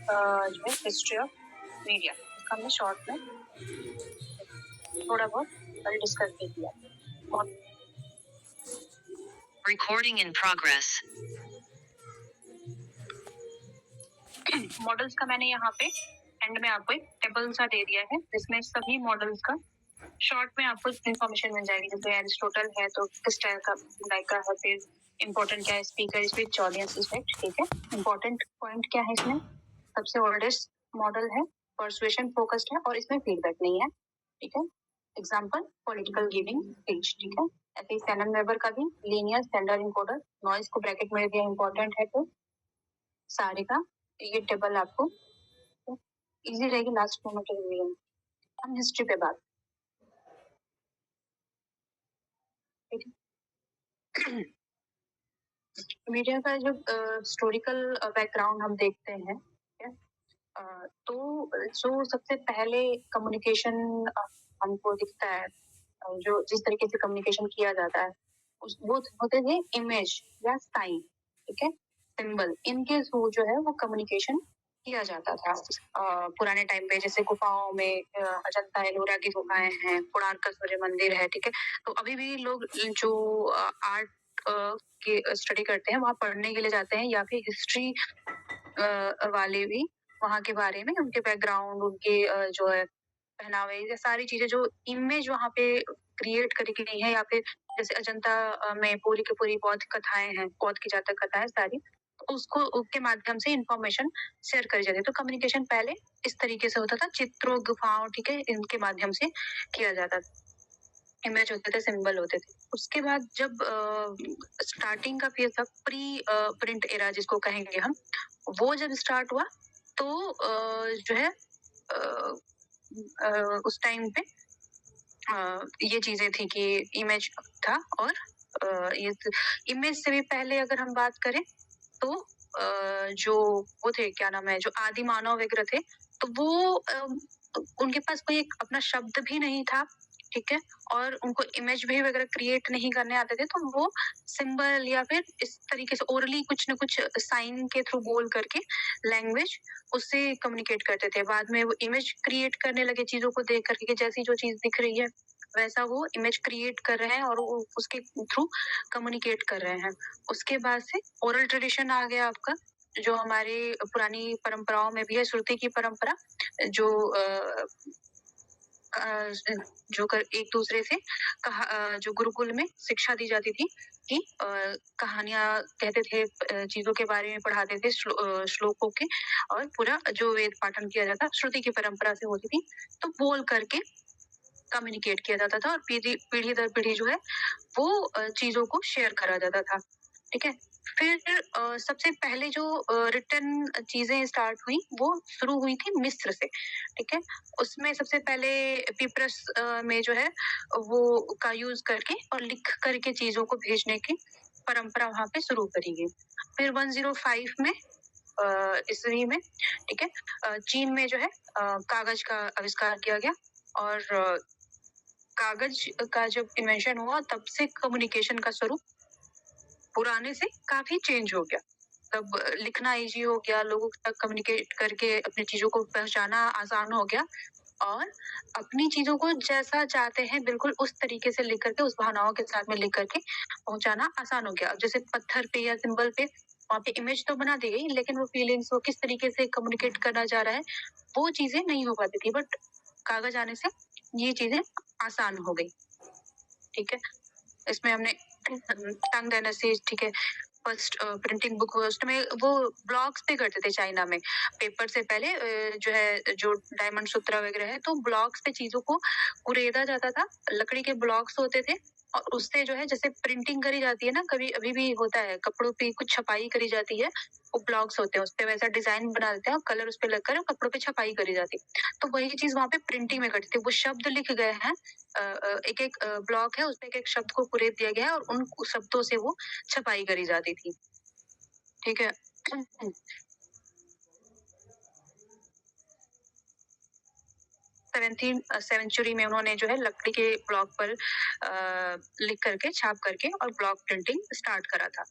जो है history of media, इसका हमने शॉर्ट में थोड़ा बहुत डिस्कस भी किया। Recording in progress. मॉडल्स का मैंने यहाँ पे एंड में आपको एक टेबल सा दे दिया है जिसमें सभी मॉडल्स का शॉर्ट में आपको इन्फॉर्मेशन मिल जाएगी। जैसे एरिस्टोटल है तो किस टाइप का है, फिर इम्पोर्टेंट क्या है, स्पीकर स्पीच ऑडियंस इफेक्ट। ठीक है, इम्पोर्टेंट पॉइंट क्या है इसमें, सबसे ओल्डेस्ट मॉडल है, परसुएशन फोकस्ड है और इसमें फीडबैक नहीं है। ठीक है, एग्जाम्पल पॉलिटिकल गिविंग स्पीच। ठीक है, ऐसे ही सैलन वेबर का भी लीनियर स्टैंडर्ड इनकोडर, नॉइज को ब्रैकेट में दिया इम्पोर्टेंट है तो सारे का ये टेबल आपको इजी रहेगी लास्ट मोमेंट रिवीजन। हम हिस्ट्री पे बात, मीडिया का जो हिस्टोरिकल बैकग्राउंड हम देखते हैं, तो जो सबसे पहले कम्युनिकेशन हमको दिखता है, जो जिस तरीके से कम्युनिकेशन किया जाता है वो होते थे इमेज या साइन। ठीक है, सिंबल, इनके थ्रू जो है वो कम्युनिकेशन किया जाता था। पुराने टाइम पे जैसे गुफाओं में अजंता एलोरा की गुफाएं हैं, कोणार्क का सूर्य मंदिर है। ठीक है, तो अभी भी लोग जो आर्ट की स्टडी करते हैं वहाँ पढ़ने के लिए जाते हैं, या फिर हिस्ट्री वाले भी वहाँ के बारे में, उनके बैकग्राउंड, उनके जो है पहनावे, ये सारी चीजें जो इमेज वहाँ पे क्रिएट करी गई है, या फिर जैसे अजंता में पूरी की पूरी बौद्ध कथाएं हैं, बौद्ध की जातक कथाएं सारी, तो उसको उसके माध्यम से इंफॉर्मेशन शेयर करी जाती है। तो कम्युनिकेशन पहले इस तरीके से होता था, चित्रों, गुफाओं, ठीक है, इनके माध्यम से किया जाता था। इमेज होते थे, सिंबल होते थे। उसके बाद जब स्टार्टिंग का फेज था, प्री प्रिंट एरा जिसको कहेंगे हम, वो जब स्टार्ट हुआ तो जो है उस टाइम पे ये चीजें थी कि इमेज था, और ये इमेज से भी पहले अगर हम बात करें तो जो वो थे, क्या नाम है, जो आदि मानव वगैरह थे, तो वो उनके पास कोई एक अपना शब्द भी नहीं था। ठीक है, और उनको इमेज भी वगैरह क्रिएट नहीं करने आते थे, तो वो सिंबल या फिर इस तरीके से ओरली कुछ न कुछ साइन के थ्रू बोल करके लैंग्वेज उससे कम्युनिकेट करते थे। बाद में वो इमेज क्रिएट करने लगे चीजों को देख करके, जैसी जो चीज दिख रही है वैसा वो इमेज क्रिएट कर रहे हैं और वो उसके थ्रू कम्युनिकेट कर रहे हैं। उसके बाद से ओरल ट्रेडिशन आ गया आपका, जो हमारी पुरानी परंपराओं में भी है, श्रुति की परंपरा, जो जो कर एक दूसरे से जो गुरुकुल में शिक्षा दी जाती थी कि कहानियां कहते थे, चीजों के बारे में पढ़ाते थे, श्लोकों के, और पूरा जो वेद पाठन किया जाता श्रुति की परंपरा से होती थी, तो बोल करके कम्युनिकेट किया जाता था और पीढ़ी दर पीढ़ी जो है वो चीजों को शेयर करा जाता था। ठीक है, फिर सबसे पहले जो रिटन चीजें स्टार्ट हुई वो शुरू हुई थी मिस्र से। ठीक है, उसमें सबसे पहले पेपरस में जो है वो का यूज करके और लिख करके चीजों को भेजने की परंपरा वहां पे शुरू करी गई। फिर 105 में ईस्वी में, ठीक है, चीन में जो है कागज का आविष्कार किया गया, और कागज का जब इन्वेंशन हुआ तब से कम्युनिकेशन का स्वरूप पुराने से काफी चेंज हो गया। तब लिखना इजी हो गया, लोगों तक कम्युनिकेट करके अपनी चीजों को पहुंचाना आसान हो गया, और अपनी चीजों को जैसा चाहते हैं बिल्कुल उस तरीके से लिख करके, उस भावनाओं के साथ में लिख करके पहुंचाना आसान हो गया। जैसे पत्थर पे या सिंबल पे वहाँ पे इमेज तो बना दी गई, लेकिन वो फीलिंग्स, वो किस तरीके से कम्युनिकेट करना चाह रहा है, वो चीजें नहीं हो पाती थी। बट कागज आने से ये चीजें आसान हो गई। ठीक है, इसमें हमने टंग डायनेस्टी, ठीक है, फर्स्ट प्रिंटिंग बुक उसमें वो ब्लॉक्स पे करते थे चाइना में। पेपर से पहले जो है जो डायमंड सूत्र वगैरह है, तो ब्लॉक्स पे चीजों को कुरेदा जाता था, लकड़ी के ब्लॉक्स होते थे, और उससे जो है जैसे प्रिंटिंग करी जाती है ना, कभी अभी भी होता है कपड़ों पे कुछ छपाई करी जाती है, वो ब्लॉक्स होते हैं, उस पे वैसा डिजाइन बना देते हैं और कलर उस पे लगकर कपड़ों पे छपाई करी जाती है। तो वही चीज वहां पे प्रिंटिंग में करती थी। वो शब्द लिख गए हैं, एक एक ब्लॉक है, उसमें एक एक शब्द को कुरेद दिया गया है और उन शब्दों से वो छपाई करी जाती थी। ठीक है, 17th सेंचुरी में उन्होंने जो है लकड़ी के ब्लॉक पर लिख करके, छाप करके और ब्लॉक प्रिंटिंग स्टार्ट करा था।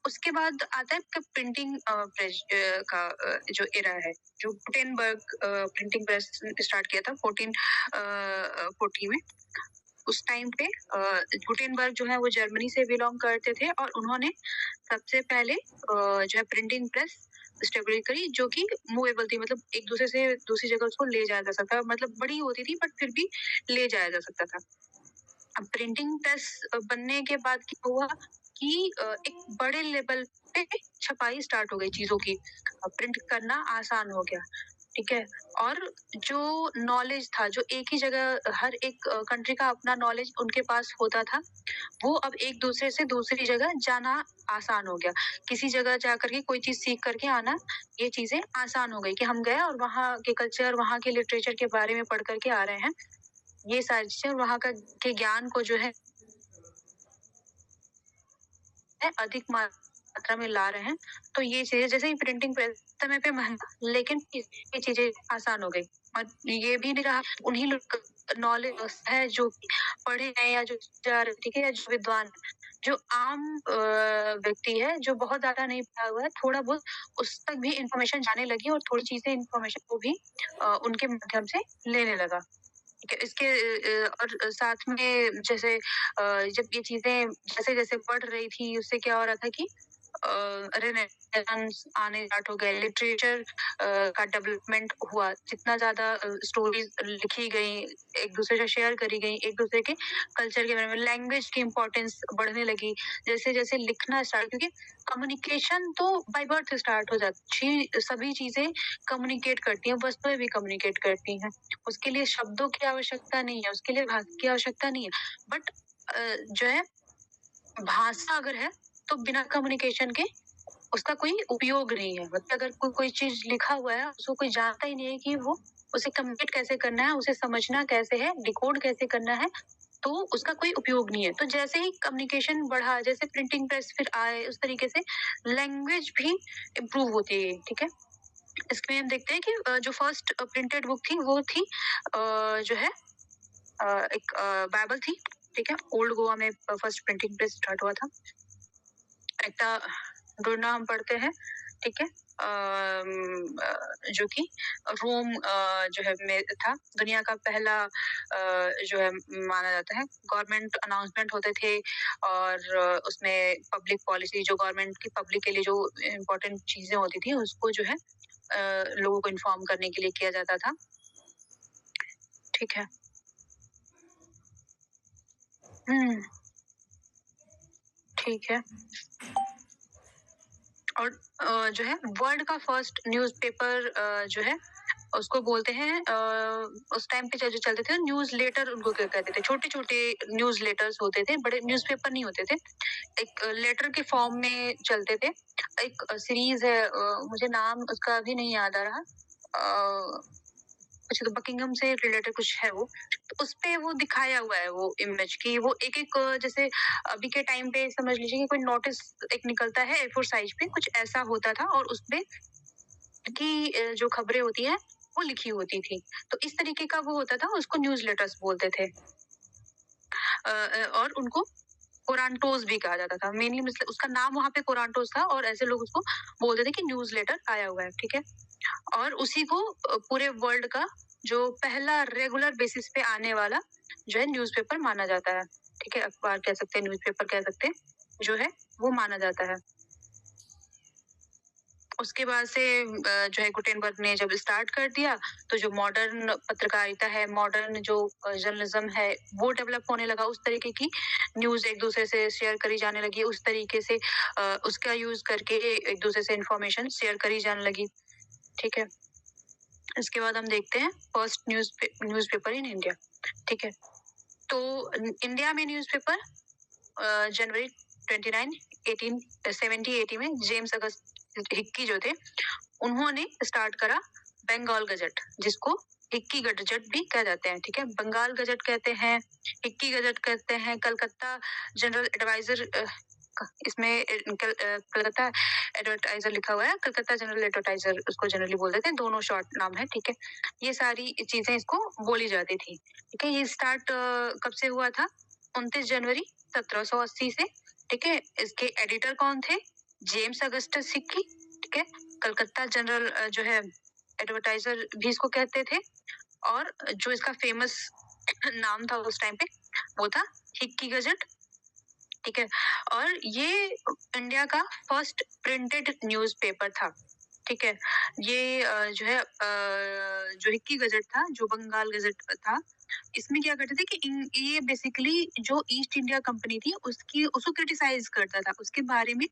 उसके बाद आता है आपका प्रिंटिंग प्रेस का जो एरा है, जो गुटेनबर्ग प्रिंटिंग प्रेस स्टार्ट किया था 1440 में। उस टाइम पे गुटेनबर्ग जो है वो जर्मनी से बिलोंग करते थे और उन्होंने सबसे पहले जो है प्रिंटिंग प्रेस स्टेबलिश करी, जो कि मूवेबल थी, मतलब एक दूसरे से दूसरी जगह उसको ले जाया जा सकता था, मतलब बड़ी होती थी बट फिर भी ले जाया जा सकता था। अब प्रिंटिंग प्रेस बनने के बाद क्या हुआ कि एक बड़े लेवल पे छपाई स्टार्ट हो गई चीजों की, प्रिंट करना आसान हो गया, ठीक है। और जो नॉलेज था, जो एक ही जगह हर एक कंट्री का अपना नॉलेज उनके पास होता था, वो अब एक दूसरे से दूसरी जगह जाना आसान हो गया। किसी जगह जा करके कोई चीज सीख करके आना, ये चीजें आसान हो गई कि हम गए और वहाँ के कल्चर, वहाँ के लिटरेचर के बारे में पढ़ करके आ रहे हैं। ये सारी चीजें वहाँ का के ज्ञान को जो है अधिक मात्रा में ला रहे हैं। तो ये चीजें, जैसे ही प्रिंटिंग प्रेस समय पे महंगा, लेकिन ये चीजें आसान हो गई। और ये भी नहीं रहा उन्हीं लोग नॉलेज है जो पढ़े हैं या जो जा रहे, ठीक है, या जो विद्वान है। जो आम व्यक्ति है जो बहुत ज्यादा नहीं पढ़ा हुआ है, थोड़ा बहुत उस तक भी इंफॉर्मेशन जाने लगी और थोड़ी चीजें इंफॉर्मेशन को भी उनके माध्यम से लेने लगा। ठीक है, इसके और साथ में जैसे जब ये चीज़ें जैसे-जैसे बढ़ रही थी, उससे क्या हो रहा था कि रेनेसांस आने स्टार्ट हो गए, लिटरेचर का डेवलपमेंट हुआ। जितना ज़्यादा स्टोरीज़ लिखी गई, एक-दूसरे से शेयर करी गई, एक-दूसरे के कल्चर के बारे में, लैंग्वेज की इम्पोर्टेंस बढ़ने लगी। जैसे-जैसे लिखना स्टार्ट, क्योंकि कम्युनिकेशन तो बाय बर्थ स्टार्ट हो जाती, सभी चीज़ें कम्युनिकेट करती हैं, वस्तुएँ भी कम्युनिकेट करती हैं। उसके लिए शब्दों की आवश्यकता नहीं है, उसके लिए भाषा की आवश्यकता नहीं है। बट जो है भाषा अगर है, तो बिना कम्युनिकेशन के उसका कोई उपयोग नहीं है। मतलब अगर कोई चीज़ लिखा हुआ है, उसको कोई जानता ही नहीं है कि वो उसे कम्युनिकेट कैसे करना है, उसे समझना कैसे है, डिकोड कैसे करना है, तो उसका कोई उपयोग नहीं है। तो जैसे ही कम्युनिकेशन बढ़ा, जैसे प्रिंटिंग प्रेस फिर आए, उस तरीके से लैंग्वेज भी इम्प्रूव होती गई, ठीक है? इसमें हम देखते हैं कि जो फर्स्ट प्रिंटेड बुक थी, वो थी जो है एक बाइबल थी, ठीक है? ओल्ड गोवा में फर्स्ट प्रिंटिंग प्रेस स्टार्ट हुआ था। एकता ढूँढना हम पढ़ते हैं, ठीक है? जो कि रोम जो है में था, दुनिया का पहला जो है माना जाता है। गवर्नमेंट अनाउंसमेंट होते थे और उसमें पब्लिक पॉलिसी, जो गवर्नमेंट की पब्लिक के लिए जो इम्पोर्टेंट चीज़ें होती थी, उसको जो है लोगों को इन्फॉर्म करने के लिए किया जाता था, ठीक है? हुँ, ठीक है। और जो है वर्ल्ड का फर्स्ट न्यूज़पेपर जो है उसको बोलते हैं उस टाइम पे जो चलते थे न्यूज़ लेटर, उनको क्या कहते थे, छोटे-छोटे न्यूज़ लेटर्स होते थे, बड़े न्यूज़पेपर नहीं होते थे। एक लेटर के फॉर्म में चलते थे। एक सीरीज़ है, मुझे नाम उसका अभी नहीं याद आ रहा। कुछ तो बकिंघम से रिलेटेड कुछ है वो। तो उसपे वो दिखाया हुआ है वो इमेज कि वो एक-एक जैसे अभी के टाइम पे समझ लीजिए कि कोई नोटिस एक निकलता है ए4 साइज़ पे, कुछ ऐसा होता था और उसपे की जो खबरें होती हैं, वो लिखी होती थी। तो इस तरीके का वो होता था, उसको न्यूज़ लेटर्स बोलते थे। और उनको कोरांटोस भी कहा जाता था। मेनली मतलब उसका नाम वहाँ पे कोरांटोस था और ऐसे लोग उसको बोलते थे कि न्यूज़ लेटर आया हुआ है, ठीक है? और उसी को पूरे वर्ल्ड का जो पहला रेगुलर बेसिस पे आने वाला जो है न्यूज़पेपर माना जाता है, ठीक है? अखबार कह सकते हैं, न्यूज़पेपर कह सकते हैं, जो है वो माना जाता है। उसके बाद से जो है गुटेनबर्ग ने जब स्टार्ट कर दिया, तो जो मॉडर्न पत्रकारिता है, मॉडर्न जो जर्नलिज़्म है, वो डेवलप होने लगा। उस तरीके की न्यूज़ एक-दूसरे से शेयर करी जाने लगी। उस तरीके से उसका यूज़ करके एक-दूसरे से इन्फॉर्मेशन शेयर करी जाने लगी, ठीक है? इसके बाद हम देखते हैं फर्स्ट न्यूज़पेपर इन इंडिया, ठीक है? तो इंडिया में न्यूज़पेपर जनवरी 29 1870-80 में जेम्स अगस्त हिक्की जो थे, उन्होंने स्टार्ट करा बंगाल गज़ट, जिसको हिक्की गज़ट भी कहा जाते हैं, ठीक है? बंगाल गज़ट कहते हैं, हिक्की गज़ट कहते हैं, कलकत्ता जनरल एडवाइज़र इसमें कलकत्ता एडवर्टाइज़र लिखा हुआ है, कलकत्ता जनरल एडवर्टाइज़र उसको जनरली बोल देते हैं, दोनों शॉर्ट नाम है, ठीक है? ये सारी चीज़ें इसको बोली जाती थी, ठीक है? ये स्टार्ट कब से हुआ था? 29 जनवरी 1780 से, ठीक है? इसके एडिटर कौन थे? जेम्स अगस्टस हिक्की, ठीक है? कलकत्ता जनरल जो है एडवर्टाइज़र भी इसको कहते थे और जो इसका फ़ेमस नाम था उस टाइम पे, वो था हिक्की गज़ट, ठीक है? और ये इंडिया का फर्स्ट प्रिंटेड न्यूज़पेपर था, ठीक है? ये जो है जो हिक्की गज़ट था, जो बंगाल गज़ट था, इसमें क्या करते थे कि ये बेसिकली जो ईस्ट इंडिया कंपनी थी उसको क्रिटिसाइज़ करता था, उसके बारे में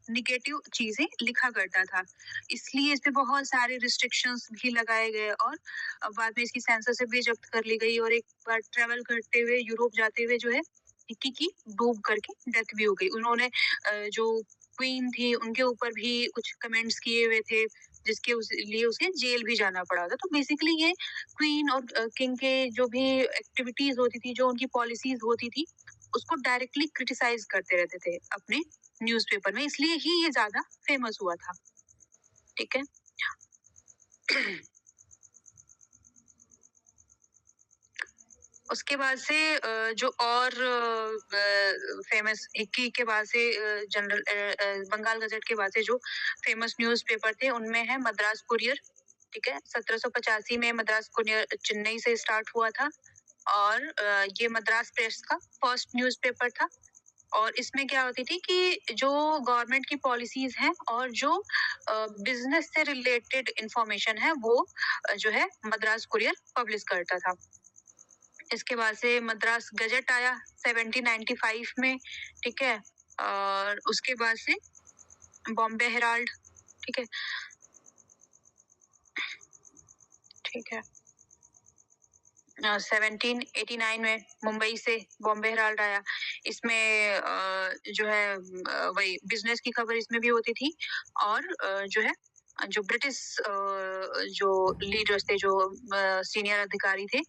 नेगेटिव चीज़ें लिखा करता था। इसलिए इस पे बहुत सारे रिस्ट्रिक्शंस भी लगाए गए और बाद में इसकी सेंसरशिप भी जब्त कर ली गई और एक बार ट्रैवल करते हुए यूरोप जाते हुए जो है हिक्की की डूब करके डेथ भी हो गई। उन्होंने जो क्वीन थी उनके ऊपर भी कुछ कमेंट्स किए हुए थे जिसके लिए उसे जेल भी जाना पड़ा था। तो बेसिकली ये क्वीन और किंग के जो भी एक्टिविटीज होती थी, जो उनकी पॉलिसीज होती थी, उसको डायरेक्टली क्रिटिसाइज करते रहते थे अपने न्यूज़पेपर में, इसलिए ही ये ज्यादा फेमस हुआ था, ठीक है? उसके बाद से जो और फेमस हिक्की के बाद से बंगाल गज़ट के बाद से जो फेमस न्यूज़पेपर थे उनमें है मद्रास कुरियर, ठीक है? 1785 में मद्रास कुरियर चेन्नई से स्टार्ट हुआ था और ये मद्रास प्रेस का फर्स्ट न्यूज़पेपर था और इसमें क्या होती थी कि जो गवर्नमेंट की पॉलिसीज़ हैं और जो बिज़नेस से रिलेटेड इन्फॉर्मेशन है वो जो है मद्रास कुरियर पब्लिश करता था। इसके बाद से मद्रास गज़ट आया 1795 में, ठीक है? और उसके बाद से बॉम्बे हेराल्ड, ठीक है? ठीक है। 1789 में मुंबई से बॉम्बे हेराल्ड आया। इसमें जो है वही बिज़नेस की खबर इसमें भी होती थी और जो है जो ब्रिटिश जो लीडर्स थे, जो सीनियर अधिकारी थे,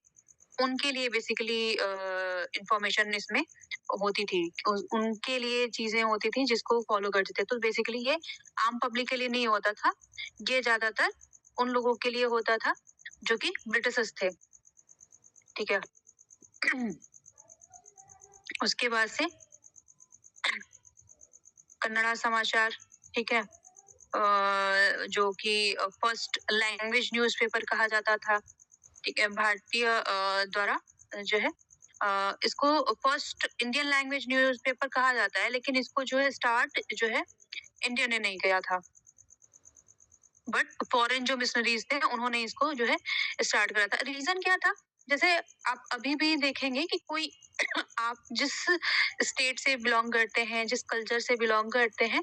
उनके लिए बेसिकली इन्फॉर्मेशन इसमें होती थी। उनके लिए चीज़ें होती थी जिसको फॉलो करते थे। तो बेसिकली ये आम पब्लिक के लिए नहीं होता था। ये ज़्यादातर उन लोगों के लिए होता था जो कि ब्रिटिशर्स थे, ठीक है? उसके बाद से कन्नड़ा समाचार, ठीक है? जो कि फर्स्ट लैंग्वेज न्यूज़पेपर कहा जाता था, ठीक है? भारतीय द्वारा जो है इसको फर्स्ट इंडियन लैंग्वेज न्यूज़पेपर कहा जाता है, लेकिन इसको जो है स्टार्ट जो है इंडिया ने नहीं किया था। बट फॉरेन जो मिशनरीज थे उन्होंने इसको जो है स्टार्ट करा था। रीजन क्या था? जैसे आप अभी भी देखेंगे कि कोई आप जिस स्टेट से बिलोंग करते हैं, जिस कल्चर से बिलोंग करते हैं,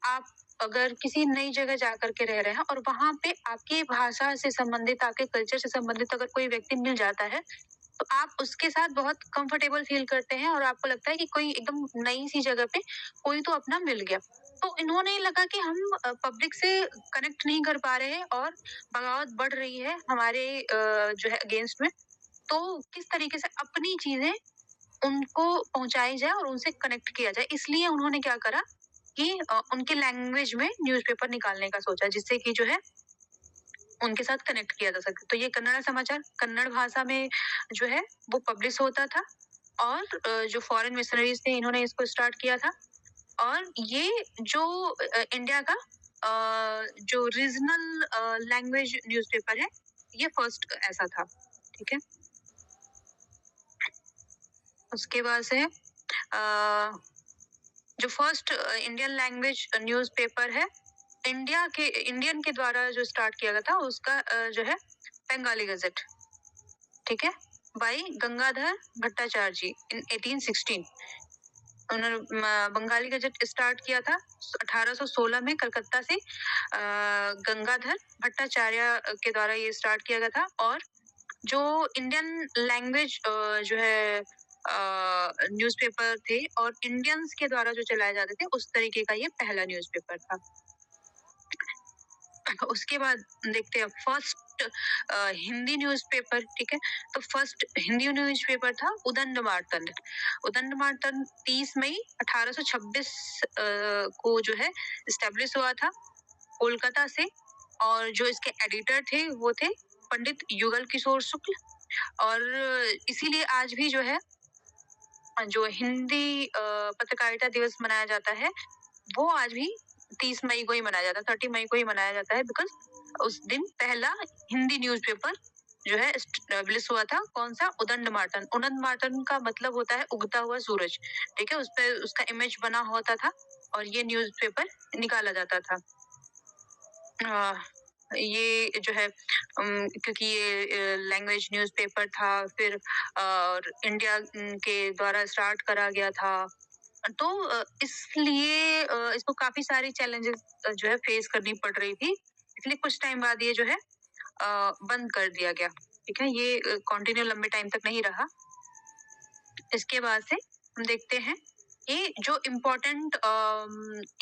आप अगर किसी नई जगह जाकर के रह रहे हैं और वहां पे आपकी भाषा से संबंधित, आपके कल्चर से संबंधित अगर कोई व्यक्ति मिल जाता है, तो आप उसके साथ बहुत कंफर्टेबल फील करते हैं और आपको लगता है कि कोई एकदम नई सी जगह पे कोई तो अपना मिल गया। तो इन्होंने लगा कि हम पब्लिक से कनेक्ट नहीं कर पा रहे हैं और बगावत बढ़ रही है हमारे जो है अगेंस्ट में, तो किस तरीके से अपनी चीजें उनको पहुंचाई जाए और उनसे कनेक्ट किया जाए। इसलिए उन्होंने क्या करा कि उनके लैंग्वेज में न्यूज़पेपर निकालने का सोचा, जिससे कि जो है उनके साथ कनेक्ट किया जा सके। तो ये कन्नड़ा समाचार कन्नड़ भाषा में जो है वो पब्लिश होता था और जो फॉरेन मिशनरीज थे इन्होंने इसको स्टार्ट किया था और ये जो इंडिया का जो रीजनल लैंग्वेज न्यूज़पेपर है, ये फर्स्ट ऐसा था, ठीक है? उसके बाद से जो फर्स्ट इंडियन लैंग्वेज न्यूज़पेपर है, इंडियन के द्वारा जो स्टार्ट किया गया था उसका जो है बंगाली गज़ट, ठीक है? बाई गंगाधर भट्टाचार्य जी इन 1816 उन्होंने बंगाली गज़ट स्टार्ट किया था 1816 में कलकत्ता से गंगाधर भट्टाचार्य के द्वारा ये स्टार्ट किया गया था और जो इंडियन लैंग्वेज जो है न्यूज़पेपर थे और इंडियंस के द्वारा जो चलाए जाते थे उस तरीके का ये पहला न्यूज़पेपर था। उसके बाद देखते हैं फर्स्ट हिंदी न्यूज़पेपर, ठीक है? तो फर्स्ट हिंदी न्यूज़पेपर था उदंडमार्तंड। उदंडमार्तंड 30 मई 1826 को जो है एस्टेब्लिश हुआ था कोलकाता से और जो इसके एडिटर थे वो थे पंडित युगल किशोर शुक्ल और इसीलिए आज भी जो है जो हिंदी पत्रकारिता दिवस मनाया जाता है, वो आज भी 30 मई को ही मनाया जाता है, 30 मई को ही मनाया जाता है बिकॉज़ उस दिन पहला हिंदी न्यूज़पेपर जो है एस्टेब्लिश हुआ था। कौन-सा? उदंडमातन। उदंडमातन का मतलब होता है उगता हुआ सूरज, ठीक है? उसपे उसका इमेज बना होता था और ये न्यूज़पेपर निकाला जाता था। अ, ये जो है क्योंकि ये लैंग्वेज न्यूज़पेपर था, फिर और इंडिया के द्वारा स्टार्ट करा गया था। तो इसलिए इसको काफ़ी सारी चैलेंजेस जो है फेस करनी पड़ रही थी। इसलिए कुछ टाइम बाद ये जो है बंद कर दिया गया। ठीक है? ये कंटिन्यू लंबे टाइम तक नहीं रहा। इसके बाद से हम देखते हैं कि जो इम्पोर्टेंट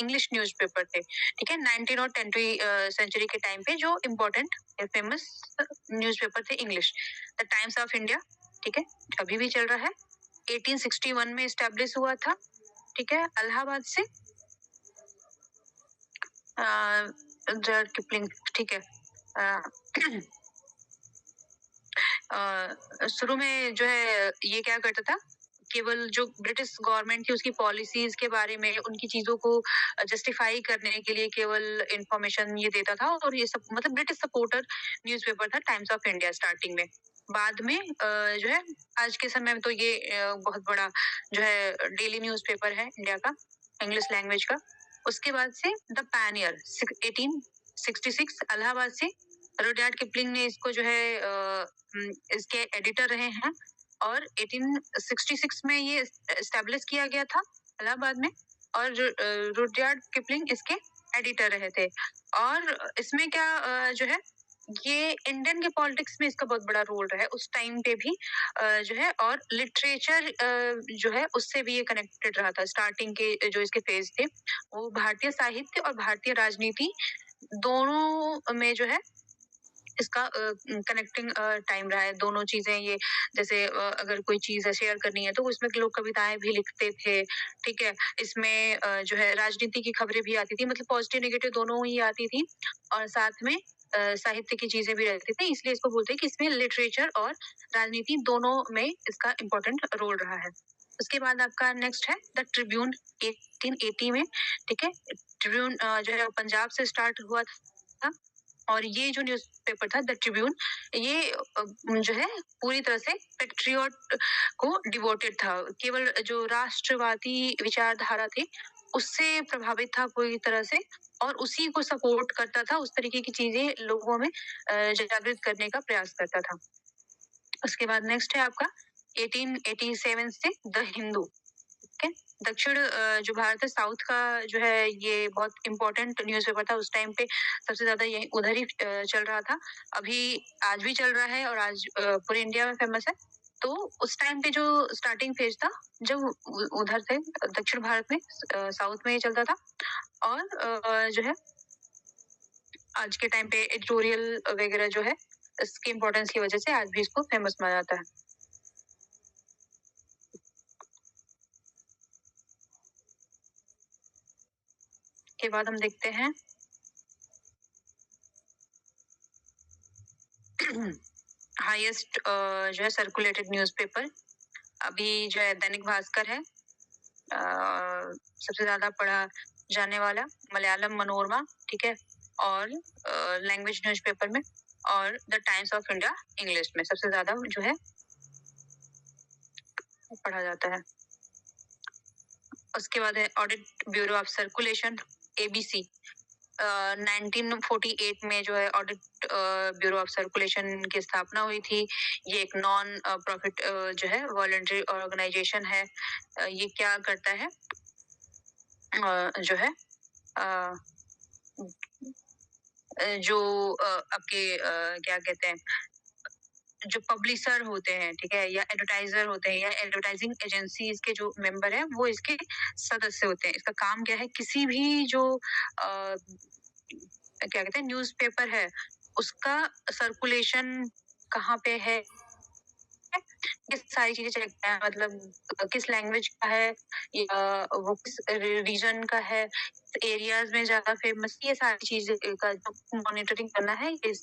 इंग्लिश न्यूज़पेपर थे, ठीक है? 19 और 20वीं सेंचुरी के टाइम पे जो इम्पोर्टेंट फेमस न्यूज़पेपर थे English, the Times of India, ठीक है? जो अभी भी चल रहा है। 1861 में एस्टेब्लिश हुआ था, ठीक है? इलाहाबाद से। रुडयार्ड किपलिंग, ठीक है। अ, शुरू में जो है ये क्या करता था, केवल जो ब्रिटिश गवर्नमेंट थी उसकी पॉलिसीज के बारे में, उनकी चीजों को जस्टिफाई करने के लिए केवल इंफॉर्मेशन ये देता था, और ये सब मतलब ब्रिटिश सपोर्टर न्यूज़पेपर था टाइम्स ऑफ इंडिया स्टार्टिंग में। बाद में जो है आज के समय में तो ये बहुत बड़ा जो है डेली न्यूज़पेपर है इंडिया का, इंग्लिश लैंग्वेज का। उसके बाद से द पैनियर 1866 इलाहाबाद से रुडयार्ड किपलिंग ने इसको जो है इसके एडिटर रहे हैं, और 1866 में ये एस्टेब्लिश किया गया था इलाहाबाद में, और रुडयार्ड किपलिंग इसके एडिटर रहे थे। और इसमें क्या जो है ये इंडियन के पॉलिटिक्स में इसका बहुत बड़ा रोल रहा है उस टाइम पे भी, जो है, और लिटरेचर जो है उससे भी ये कनेक्टेड रहा था। स्टार्टिंग के जो इसके फेज थे वो भारतीय साहित्य और भारतीय राजनीति दोनों में जो है इसका कनेक्टिंग टाइम रहा है। दोनों चीजें ये, जैसे अगर कोई चीज शेयर करनी है तो उसमें लोग कविताएं भी लिखते थे, ठीक है? इसमें जो है राजनीति की खबरें भी आती थी, मतलब पॉजिटिव नेगेटिव दोनों ही आती थी, और साथ में साहित्य की चीजें भी रहती थी। इसलिए इसको बोलते हैं कि इसमें लिटरेचर और राजनीति दोनों में इसका इम्पोर्टेंट रोल रहा है। उसके बाद आपका नेक्स्ट है द ट्रिब्यून 1880 में, ठीक है? ट्रिब्यून जो है वो पंजाब से स्टार्ट हुआ था, और ये जो न्यूज़पेपर था द ट्रिब्यून, ये जो है पूरी तरह से पैट्रियट को डिवोटेड था। केवल जो राष्ट्रवादी विचारधारा थी उससे प्रभावित था पूरी तरह से, और उसी को सपोर्ट करता था। उस तरीके की चीजें लोगों में जागृत करने का प्रयास करता था। उसके बाद नेक्स्ट है आपका 1887 से द हिंदू, ठीक है? दक्षिण जो भारत है, साउथ का जो है ये बहुत इम्पोर्टेंट न्यूज़पेपर था उस टाइम पे। सबसे ज्यादा यही उधर ही चल रहा था। अभी आज भी चल रहा है, और आज पूरे इंडिया में फेमस है। तो उस टाइम पे जो स्टार्टिंग फेज था, जब उधर से दक्षिण भारत में साउथ में ये चलता था, और जो है आज के टाइम पे एडिटोरियल वगैरह जो है इसकी इम्पोर्टेंस की वजह से आज भी इसको फेमस माना जाता है। के बाद हम देखते हैं हाईएस्ट जो है सर्कुलेटेड न्यूज़पेपर, अभी जो है दैनिक भास्कर है, सबसे ज्यादा पढ़ा जाने वाला, मलयालम मनोरमा, ठीक है? और लैंग्वेज न्यूज़पेपर में, और the Times of India English में सबसे ज्यादा जो है पढ़ा जाता है। उसके बाद है audit bureau of circulation, ABC. 1948 में जो है ऑडिट ब्यूरो ऑफ सर्कुलेशन की स्थापना हुई थी। ये एक नॉन प्रॉफिट जो है वॉलंटरी ऑर्गेनाइजेशन है। ये क्या करता है, जो है अ, जो आपके क्या कहते हैं, जो पब्लिशर होते हैं, ठीक है, या एडवर्टाइजर होते हैं, या एडवर्टाइजिंग एजेंसीज के जो मेंबर हैं वो इसके सदस्य होते हैं। इसका काम क्या है, किसी भी जो क्या कहते हैं न्यूज़पेपर है उसका सर्कुलेशन कहाँ पे है, ये सारी चीजें चेक करता है। मतलब किस लैंग्वेज का है, या वो किस रीजन का है, एरियाज में ज्यादा फेमस, ये सारी चीजें का जो मॉनिटरिंग करना है ये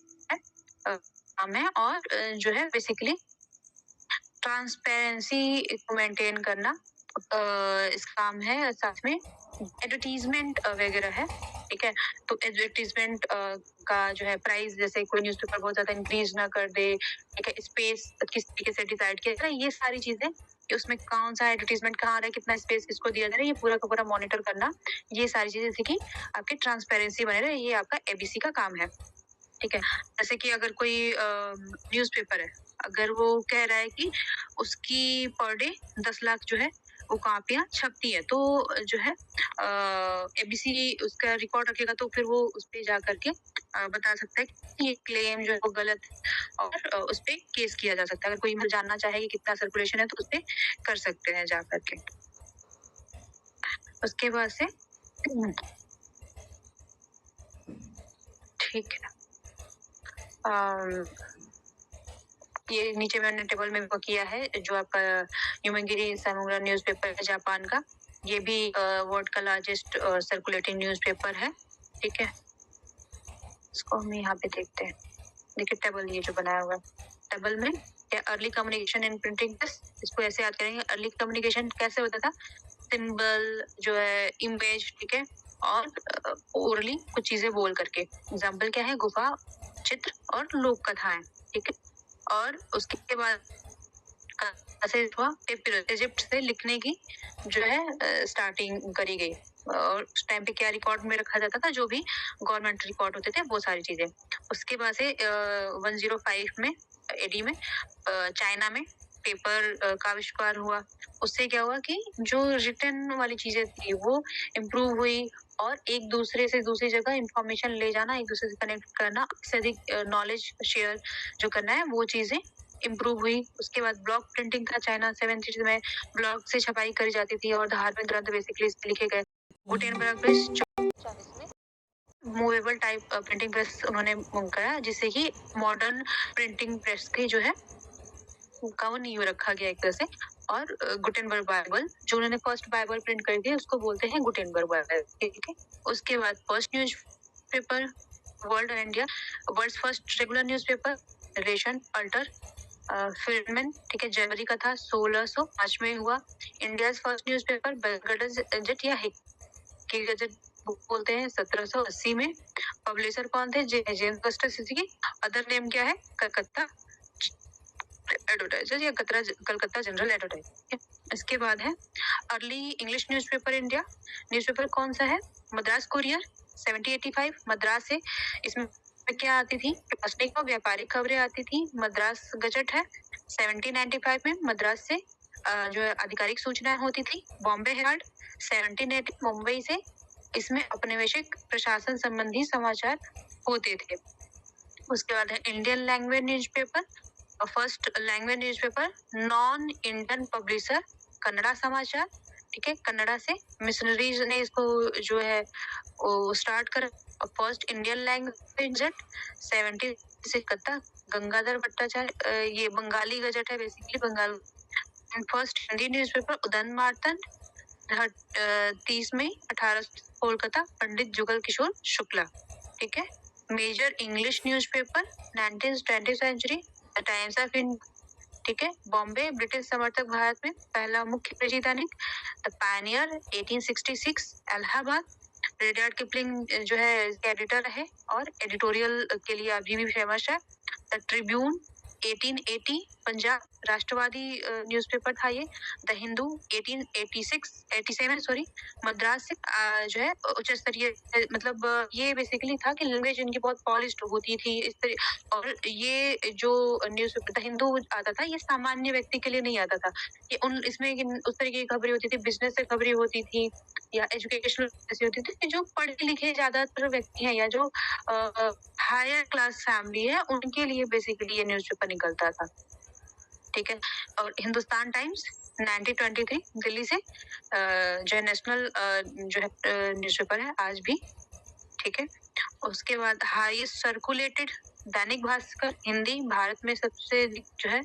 काम है। और जो है बेसिकली ट्रांसपेरेंसी को मेंटेन करना इस काम है। साथ में एडवर्टीजमेंट वगैरह है, ठीक है? तो एडवर्टीजमेंट का जो है प्राइस, जैसे कोई न्यूज़पेपर बहुत ज़्यादा इंक्रीज़ ना कर दे, ठीक है? स्पेस किस तरीके से डिसाइड किया जा रहा है, ये सारी चीज़ें कि उसमें कौन-सा एडवर्टाइज़मेंट कहाँ आ रहा है, कितना स्पेस किसको दिया जा रहा है, ये पूरा का पूरा मॉनिटर करना, ये सारी चीज़ें जैसे कि आपकी ट्रांसपेरेंसी बने रहे, ये आपका एबीसी का काम है, ठीक है? जैसे कि अगर कोई न्यूज़पेपर है, अगर वो कह रहा है कि उसकी पर डे 10 लाख जो है वो कॉपियाँ छपती है, तो जो है एबीसी उसका रिकॉर्ड रखेगा, तो फिर वो उस पे जा करके बता सकता है कि ये क्लेम जो है वो गलत है, और उस पे केस किया जा सकता है। अगर कोई जानना चाहे कि कितना सर्कुलेशन है, तो उस पे कर सकते हैं जा करके। उसके बाद से ठीक है। ये नीचे मैंने टेबल में वो किया है, जो आपका ह्यूमनगिरी सामूरा न्यूज़पेपर है जापान का। ये भी वर्ल्ड का लार्जेस्ट सर्कुलेटिंग न्यूज़पेपर है, ठीक है? इसको हम यहाँ पे देखते हैं। देखिए टेबल ये जो बनाया हुआ है, टेबल में क्या early communication in printing press, इसको ऐसे याद करेंगे। अर्ली कम्युनिकेशन कैसे होता था? सिंबल जो है, इमेज, ठीक है? और ओरली कुछ चीजें बोल करके। एग्जाम्पल क्या है? गुफा, चित्र और लोक कथाएं, ठीक है? और उसके बाद ऐसे हुआ पेपर इजिप्ट से लिखने की जो है स्टार्टिंग करी गई, और उस टाइम पे क्या रिकॉर्ड में रखा जाता था, जो भी गवर्नमेंट रिकॉर्ड होते थे वो सारी चीजें। उसके बाद से 105 में एडी में चाइना में पेपर का आविष्कार हुआ। उससे क्या हुआ कि जो रिटन वाली चीजें थी वो इम्प्रूव हुई, और एक दूसरे से दूसरी जगह इंफॉर्मेशन ले जाना, एक दूसरे से कनेक्ट करना, से अधिक नॉलेज शेयर जो करना है, वो चीजें इम्प्रूव हुई। उसके बाद ब्लॉक प्रिंटिंग का चाइना 70s में ब्लॉक से छपाई करी जाती थी, और धार्मिक ग्रंथ बेसिकली लिखे गए। गुटेनबर्ग प्रेस 40 में मूवेबल टाइप प्रिंटिंग प्रेस उन्होंने करा, जिससे कि मॉडर्न प्रिंटिंग प्रेस की जो है का वो नींव रखा गया एक तरह से। और गुटेनबर्ग बाइबल, जो उन्होंने फर्स्ट बाइबल प्रिंट कर दी, उसको बोलते हैं गुटेनबर्ग बाइबल, ठीक है? उसके बाद first newspaper world and India, world first regular newspaper रेशन अल्टर फिल्मन, ठीक है? जनवरी का था, 1605 में हुआ। India first newspaper gazette या हिक्की गजट बोलते हैं, 1780 में। पब्लिशर कौन थे? जेम्स कस्टर सिटी। अदर नेम क्या है? कलकत्ता एडवर्टाइजर या कलकत्ता जनरल एडवर्टाइजर। इसके बाद है early English newspaper India. Newspaper कौन सा है? मद्रास कुरियर 1785 मद्रास से। इसमें क्या आती थी? प्रशासनिक और व्यापारिक खबरें आती थी। मद्रास गजट है 1795 में मद्रास से जो है आधिकारिक सूचनाएं होती थी। बॉम्बे हेराल्ड 1780 मुंबई से, इसमें औपनिवेशिक प्रशासन संबंधी समाचार होते थे। उसके बाद है Indian language newspaper, first language newspaper non Indian publisher, Kannada समाचार, ठीक है? कन्नड़ा से मिशनरीज ने इसको जो है वो स्टार्ट करा। फर्स्ट इंडियन लैंग्वेज गजट 70 से कत्ता गंगाधर भट्टाचार्य, ये बंगाली गजट है basically, Bengal. First Hindi newspaper Udant Martand 30 मई 1800 कोलकाता, पंडित जुगल किशोर शुक्ला, ठीक है? Major English newspaper 19th century the Times of India, ठीक है? बॉम्बे ब्रिटिश समर्थक भारत में पहला मुख्य कृषि दैनिक। The Pioneer 1866 Allahabad, Rudyard Kipling जो है एडिटर है, और एडिटोरियल के लिए अभी भी फेमस है। द ट्रिब्यून 1880 पंजाब राष्ट्रवादी न्यूज़पेपर था ये। द हिंदू 1887 सॉरी मद्रास से जो है उच्च स्तरीय, मतलब ये बेसिकली था कि लैंग्वेज इनकी बहुत पॉलिश्ड होती थी इस तरह। और ये जो न्यूज़पेपर द हिंदू आता था, ये सामान्य व्यक्ति के लिए नहीं आता था। ये इसमें उस तरीके की खबरें होती थी, बिजनेस से खबरें होती थी, या एजुकेशनल ऐसी होती थी कि जो पढ़े लिखे ज्यादातर व्यक्ति हैं, या जो हायर क्लास फैमिली है, उनके लिए बेसिकली ये न्यूज़पेपर निकलता था, ठीक है? और हिंदुस्तान टाइम्स 1923 दिल्ली से जो है नेशनल जो है न्यूज़पेपर है आज भी, ठीक है? उसके बाद हाईएस्ट सर्कुलेटेड दैनिक भास्कर हिंदी भारत में सबसे जो है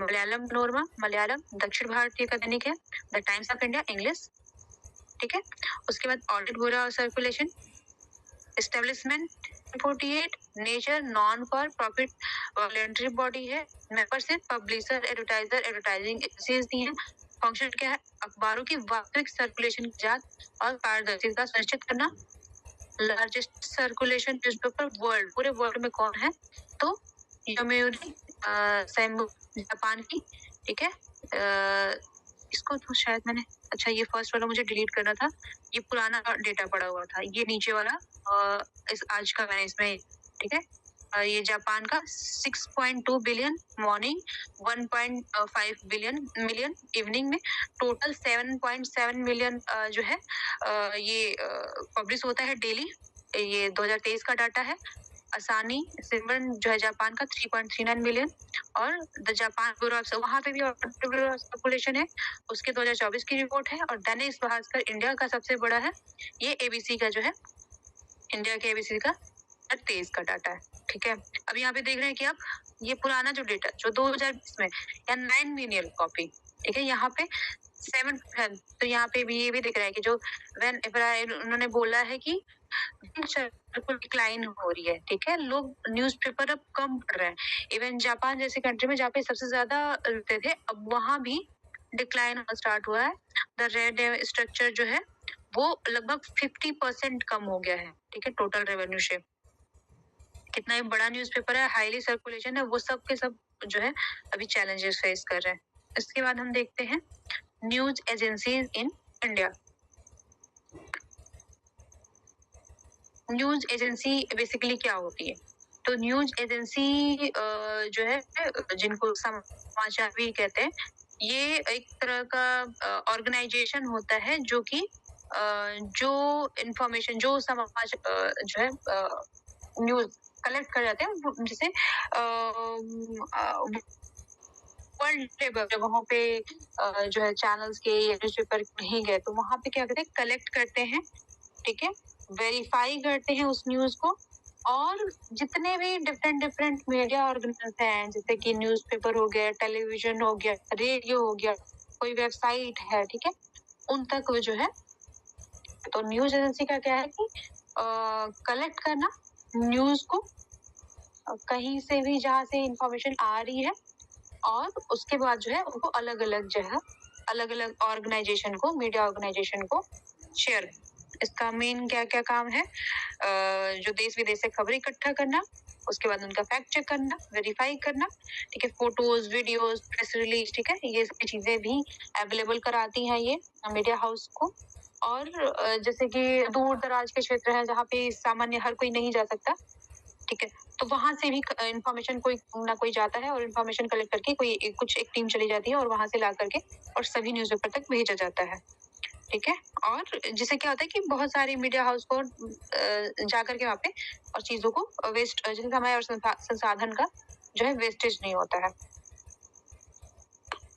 मलयालम नोरमा मलयालम दक्षिण भारतीय का दैनिक है। The Times of India English, ठीक है? उसके बाद audit bureau of circulation establishment 48 nature non for profit voluntary body है। Membership publisher advertiser advertising agencies दी हैं। फंक्शन क्या है? अखबारों की वास्तविक सर्कुलेशन की जांच और पारदर्शिता सुनिश्चित करना। लार्जेस्ट सर्कुलेशन न्यूज़पेपर वर्ल्ड, पूरे वर्ल्ड में कौन है? तो योमिuri सेंबु, जापान की, ठीक है। इसको तो शायद मैंने, अच्छा ये फर्स्ट वाला मुझे डिलीट करना था, ये पुराना डेटा पड़ा हुआ था, ये नीचे वाला इस आज का मैंने इसमें, ठीक है। ये जापान का 6.2 billion morning, 1.5 billion million evening में, टोटल 7.7 मिलियन जो है ये पब्लिश होता है डेली। ये 2023 का डाटा है। आसानी सिमरन जो है जापान का 3.39 मिलियन, और द जापान ब्यूरो ऑफ, वहां पे भी ब्यूरो ऑफ पॉपुलेशन है, उसके 2024 की रिपोर्ट है। और दैनिक भास्कर इंडिया का सबसे बड़ा है, ये एबीसी का जो है, इंडिया के एबीसी का 23 का डाटा है, ठीक है। अब यहाँ पे देख रहे हैं कि आप ये पुराना जो डेटा जो 2020 में या 9 मिलियन कॉपी, ठीक है, यहाँ पे 7 है। तो यहाँ पे भी ये भी दिख रहा है कि जो व्हेन उन्होंने बोला है कि डिक्लाइन हो रही है, ठीक है, लोग न्यूज़पेपर अब कम पढ़ रहे हैं। इवन जापान जैसे कंट्री में जहाँ पे सबसे ज्यादा रहते थे, अब वहां भी डिक्लाइन स्टार्ट हुआ है। द रेड स्ट्रक्चर जो है वो लगभग 50% कम हो गया है, ठीक है, टोटल रेवेन्यू से। कितना ही बड़ा न्यूज़पेपर है, हाईली सर्कुलेशन है, वो सब के सब जो है अभी चैलेंजेस फेस कर रहे हैं। इसके बाद हम देखते हैं news agencies in India. News agency basically क्या होती है? तो न्यूज एजेंसी जो है, जिनको समाचार भी कहते हैं, ये एक तरह का ऑर्गेनाइजेशन होता है जो कि जो इंफॉर्मेशन, जो समाचार जो है न्यूज कलेक्ट कर जाते हैं, जिसे वर्ल्ड लेवल जगहों पे जो है चैनल्स के या न्यूज़पेपर नहीं गए, तो वहां पे क्या करते हैं, कलेक्ट करते हैं, ठीक है, वेरीफाई करते हैं उस न्यूज को। और जितने भी डिफरेंट डिफरेंट मीडिया ऑर्गेनाइजेशन हैं, जैसे कि न्यूज़पेपर हो गया, टेलीविजन हो गया, रेडियो हो गया, कोई वेबसाइट है, ठीक है, उन तक वो जो है, तो न्यूज एजेंसी का क्या है कि कलेक्ट करना न्यूज को, कहीं से भी जहाँ से इंफॉर्मेशन आ रही है, और उसके बाद जो है उनको अलग अलग जो है, अलग अलग ऑर्गेनाइजेशन को, मीडिया ऑर्गेनाइजेशन को शेयर। इसका मेन क्या क्या काम है? जो देश विदेश से खबरें इकट्ठा करना, उसके बाद उनका फैक्ट चेक करना, वेरीफाई करना, ठीक है, फोटोज, वीडियोस, प्रेस रिलीज, ठीक है, ये सारी चीजें भी अवेलेबल कराती हैं ये मीडिया हाउस को। और जैसे कि दूर दराज के क्षेत्र है जहाँ पे सामान्य हर कोई नहीं जा सकता, ठीक है, तो वहां से भी इंफॉर्मेशन कोई ना कोई जाता है, और इंफॉर्मेशन कलेक्ट करके कोई कुछ एक टीम चली जाती है, और वहां से ला करके और सभी न्यूज़पेपर तक भेजा जाता है, ठीक है। और जिससे क्या होता है कि बहुत सारे मीडिया हाउस को जाकर के वहाँ पे और चीजों को वेस्ट, जैसे समय और संसाधन का जो है वेस्टेज नहीं होता है।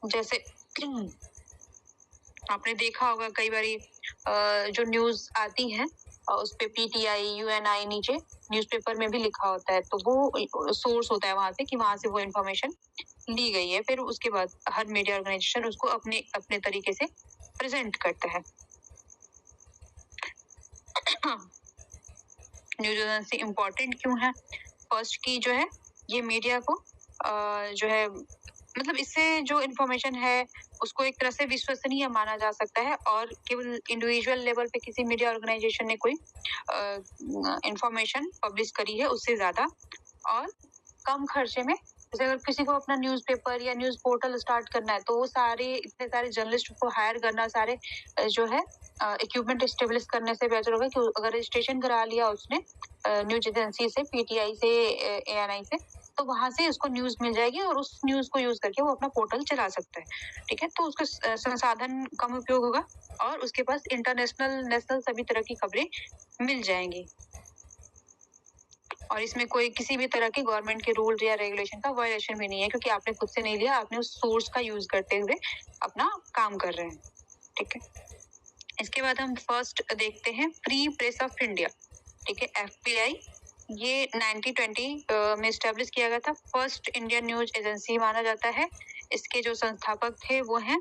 जैसे आपने देखा होगा कई बारी जो न्यूज आती है उस पे पीटीआई, यूएनआई नीचे न्यूज़पेपर में भी लिखा होता है, तो वो सोर्स होता है वहां से कि वहां से वो इन्फॉर्मेशन ली गई है। फिर उसके बाद हर मीडिया ऑर्गेनाइजेशन उसको अपने अपने तरीके से प्रेजेंट करता है। न्यूज एजेंसी इम्पोर्टेंट क्यों है? फर्स्ट की जो है, ये मीडिया को जो है, मतलब इससे जो इन्फॉर्मेशन है उसको एक तरह से विश्वसनीय माना जा सकता है, और केवल इंडिविजुअल लेवल पे किसी मीडिया ऑर्गेनाइजेशन ने कोई इंफॉर्मेशन पब्लिश करी है उससे ज्यादा, और कम खर्चे में। जैसे अगर किसी को अपना न्यूज़पेपर या न्यूज़ पोर्टल स्टार्ट करना है, तो वो सारे इतने सारे जर्नलिस्ट को हायर करना, सारे जो है इक्विपमेंट स्टेब्लिश करने से बेहतर होगा कि अगर रजिस्ट्रेशन करा लिया उसने न्यूज एजेंसी से, पीटीआई से, एएनआई से, तो वहां से उसको न्यूज मिल जाएगी, और उस न्यूज को यूज करके वो अपना पोर्टल चला सकता है, ठीक है। तो उसका संसाधन कम उपयोग होगा, और उसके पास इंटरनेशनल, नेशनल सभी तरह की खबरें मिल जाएंगी, और इसमें कोई किसी भी तरह के गवर्नमेंट के रूल या रेगुलेशन का वायलेशन भी नहीं है, क्योंकि आपने खुद से नहीं लिया, आपने उस सोर्स का यूज करते हुए अपना काम कर रहे हैं, ठीक है। इसके बाद हम फर्स्ट देखते हैं फ्री प्रेस ऑफ इंडिया, ठीक है, एफपीआई। ये 1920 में स्टैब्लिश किया गया था, फर्स्ट इंडियन न्यूज एजेंसी माना जाता है। इसके जो संस्थापक थे वो हैं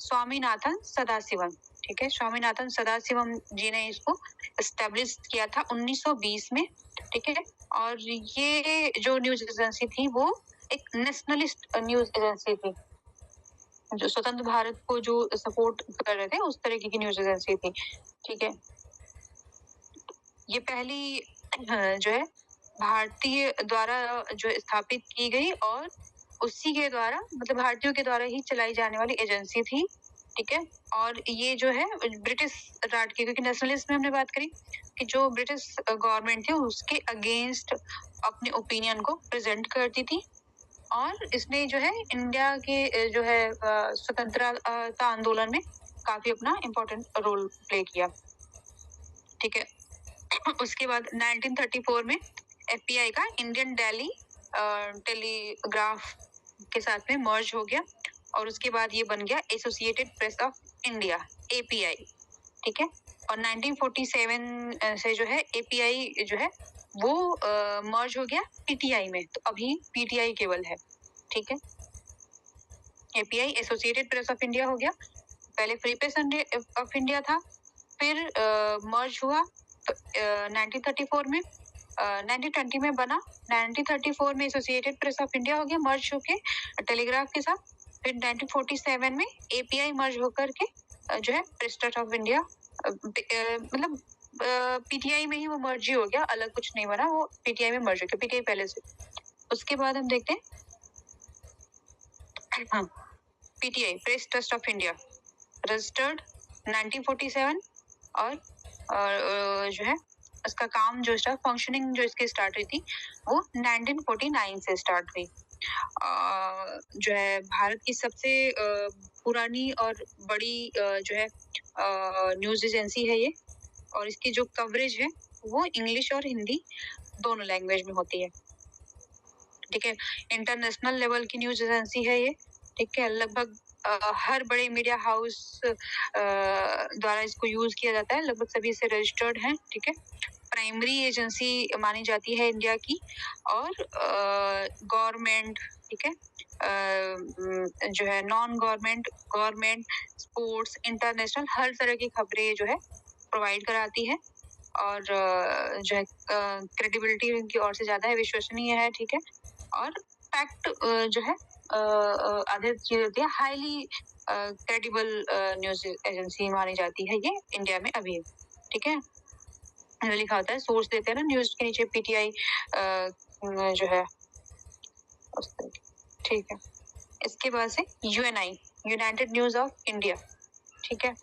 स्वामीनाथन सदाशिवम, ठीक है, स्वामीनाथन सदाशिवम जी ने इसको एस्टेब्लिश किया था 1920 में, ठीक है। और ये जो न्यूज एजेंसी थी वो एक नेशनलिस्ट न्यूज एजेंसी थी, जो स्वतंत्र भारत को जो सपोर्ट कर रहे थे, उस तरीके की न्यूज़ एजेंसी थी, ठीक है? ये पहली जो है भारतीय द्वारा जो स्थापित की गई और उसी के द्वारा मतलब भारतीयों के द्वारा ही चलाई जाने वाली एजेंसी थी, ठीक है? और ये जो है ब्रिटिश राज की, क्योंकि नेशनलिस्ट में हमने बात करी कि जो ब्रिटिश गवर्नमेंट थी उसके अगेंस्ट अपने ओपिनियन को प्रेज़ेंट करती थी और इसने जो है इंडिया के जो है स्वतंत्रता आंदोलन में काफ़ी अपना इम्पोर्टेंट रोल प्ले किया, ठीक है? उसके बाद 1934 में एफपीआई का इंडियन डेली टेलीग्राफ के साथ में मर्ज हो गया और उसके बाद ये बन गया associated press of India, API, ठीक है? और 1947 से जो है एपीआई जो है वो मर्ज हो गया पीटीआई में, तो अभी पीटीआई केवल है, ठीक है? API associated press of India हो गया, पहले फ्री प्रेस ऑफ इंडिया था, फिर मर्ज हुआ 1934 में, 1920 में बना, 1934 में एसोसिएटेड प्रेस ऑफ इंडिया हो गया मर्ज होके टेलीग्राफ के साथ, फिर 1947 में एपीआई मर्ज होकर के जो है प्रेस ट्रस्ट ऑफ इंडिया मतलब पीटीआई में ही वो मर्ज ही हो गया, अलग कुछ नहीं बना, वो पीटीआई में मर्ज हो गया, पीटीआई पहले से। उसके बाद हम देखते हैं हाँ, PTI press trust of India registered 1947 और जो है उसका काम जो स्टार्ट फंक्शनिंग जो इसकी स्टार्ट हुई थी वो 1949 से स्टार्ट हुई। जो है भारत की सबसे पुरानी और बड़ी जो है न्यूज़ एजेंसी है ये और इसकी जो कवरेज है वो इंग्लिश और हिंदी दोनों लैंग्वेज में होती है, ठीक है? इंटरनेशनल लेवल की न्यूज़ एजेंसी है ये, ठीक है? लगभग हर बड़े मीडिया हाउस द्वारा इसको यूज़ किया जाता है, लगभग सभी इससे रजिस्टर्ड हैं, ठीक है? प्राइमरी एजेंसी मानी जाती है इंडिया की और गवर्नमेंट, ठीक है? जो है non government, government, sports, international हर तरह की खबरें जो है प्रोवाइड कराती है और जो है क्रेडिबिलिटी इनकी और से ज़्यादा है, विश्वसनीय है, ठीक है? और फैक्ट जो है आधी चीज़ होती है, हाईली क्रेडिबल न्यूज़ एजेंसी मानी जाती है ये इंडिया में अभी, ठीक है? लिखा होता है, सोर्स देते हैं ना न्यूज़ के नीचे पीटीआई जो है उस तरह की, ठीक है? इसके बाद से Uni, United news of India, ठीक है?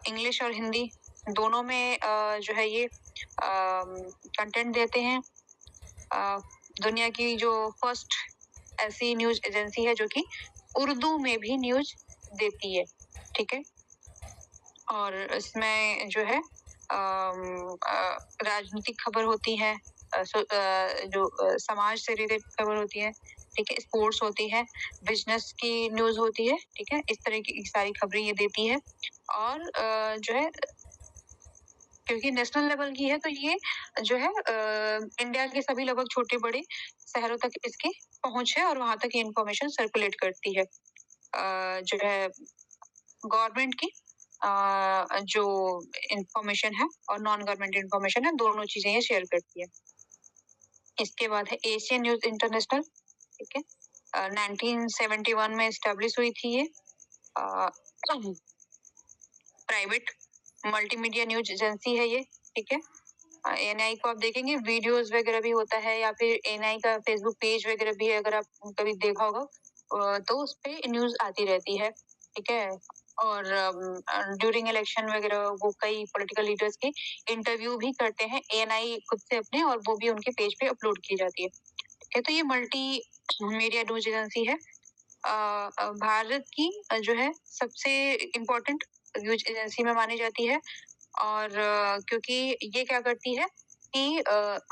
इंग्लिश और हिंदी दोनों में जो है ये कंटेंट देते हैं। दुनिया की जो फर्स्ट ऐसी न्यूज़ एजेंसी है जो कि उर्दू में भी न्यूज़ देती है, ठीक है? और इसमें जो है राजनीतिक खबर होती है, जो समाज से रिलेटेड खबर होती है, ठीक है? स्पोर्ट्स होती है, बिजनेस की न्यूज़ होती है, ठीक है? इस तरह की सारी खबरें ये देती है और जो है क्योंकि नेशनल लेवल की है तो ये जो है इंडिया के सभी लगभग छोटे-बड़े शहरों तक इसकी पहुँच है और वहाँ तक ये इन्फॉर्मेशन सर्कुलेट करती है। जो है गवर्नमेंट की जो इन्फॉर्मेशन है और नॉन गवर्नमेंट इन्फॉर्मेशन है, दोनों चीज़ें ये शेयर करती है। इसके बाद है एशियन न्यूज़ इंटरनेशनल, ठीक है? 1971 में एस्टेब्लिश हुई थी ये। अ, प्राइवेट मल्टीमीडिया न्यूज़ एजेंसी है ये, ठीक है? एएनआई को आप देखेंगे वीडियोज़ वगैरह भी होता है या फिर एएनआई का फेसबुक पेज वगैरह भी है, अगर आप कभी देखा होगा तो उसपे न्यूज़ आती रहती है, ठीक है? और ड्यूरिंग इलेक्शन वगैरह वो कई पॉलिटिकल लीडर्स के इंटरव्यू भी करते हैं एएनआई खुद से अपने और वो भी उनके पेज पे अपलोड की जाती है, ठीक है? तो ये मल्टी मीडिया न्यूज़ एजेंसी है। भारत की जो है सबसे इम्पोर्टेंट न्यूज़ एजेंसी में मानी जाती है और क्योंकि ये क्या करती है कि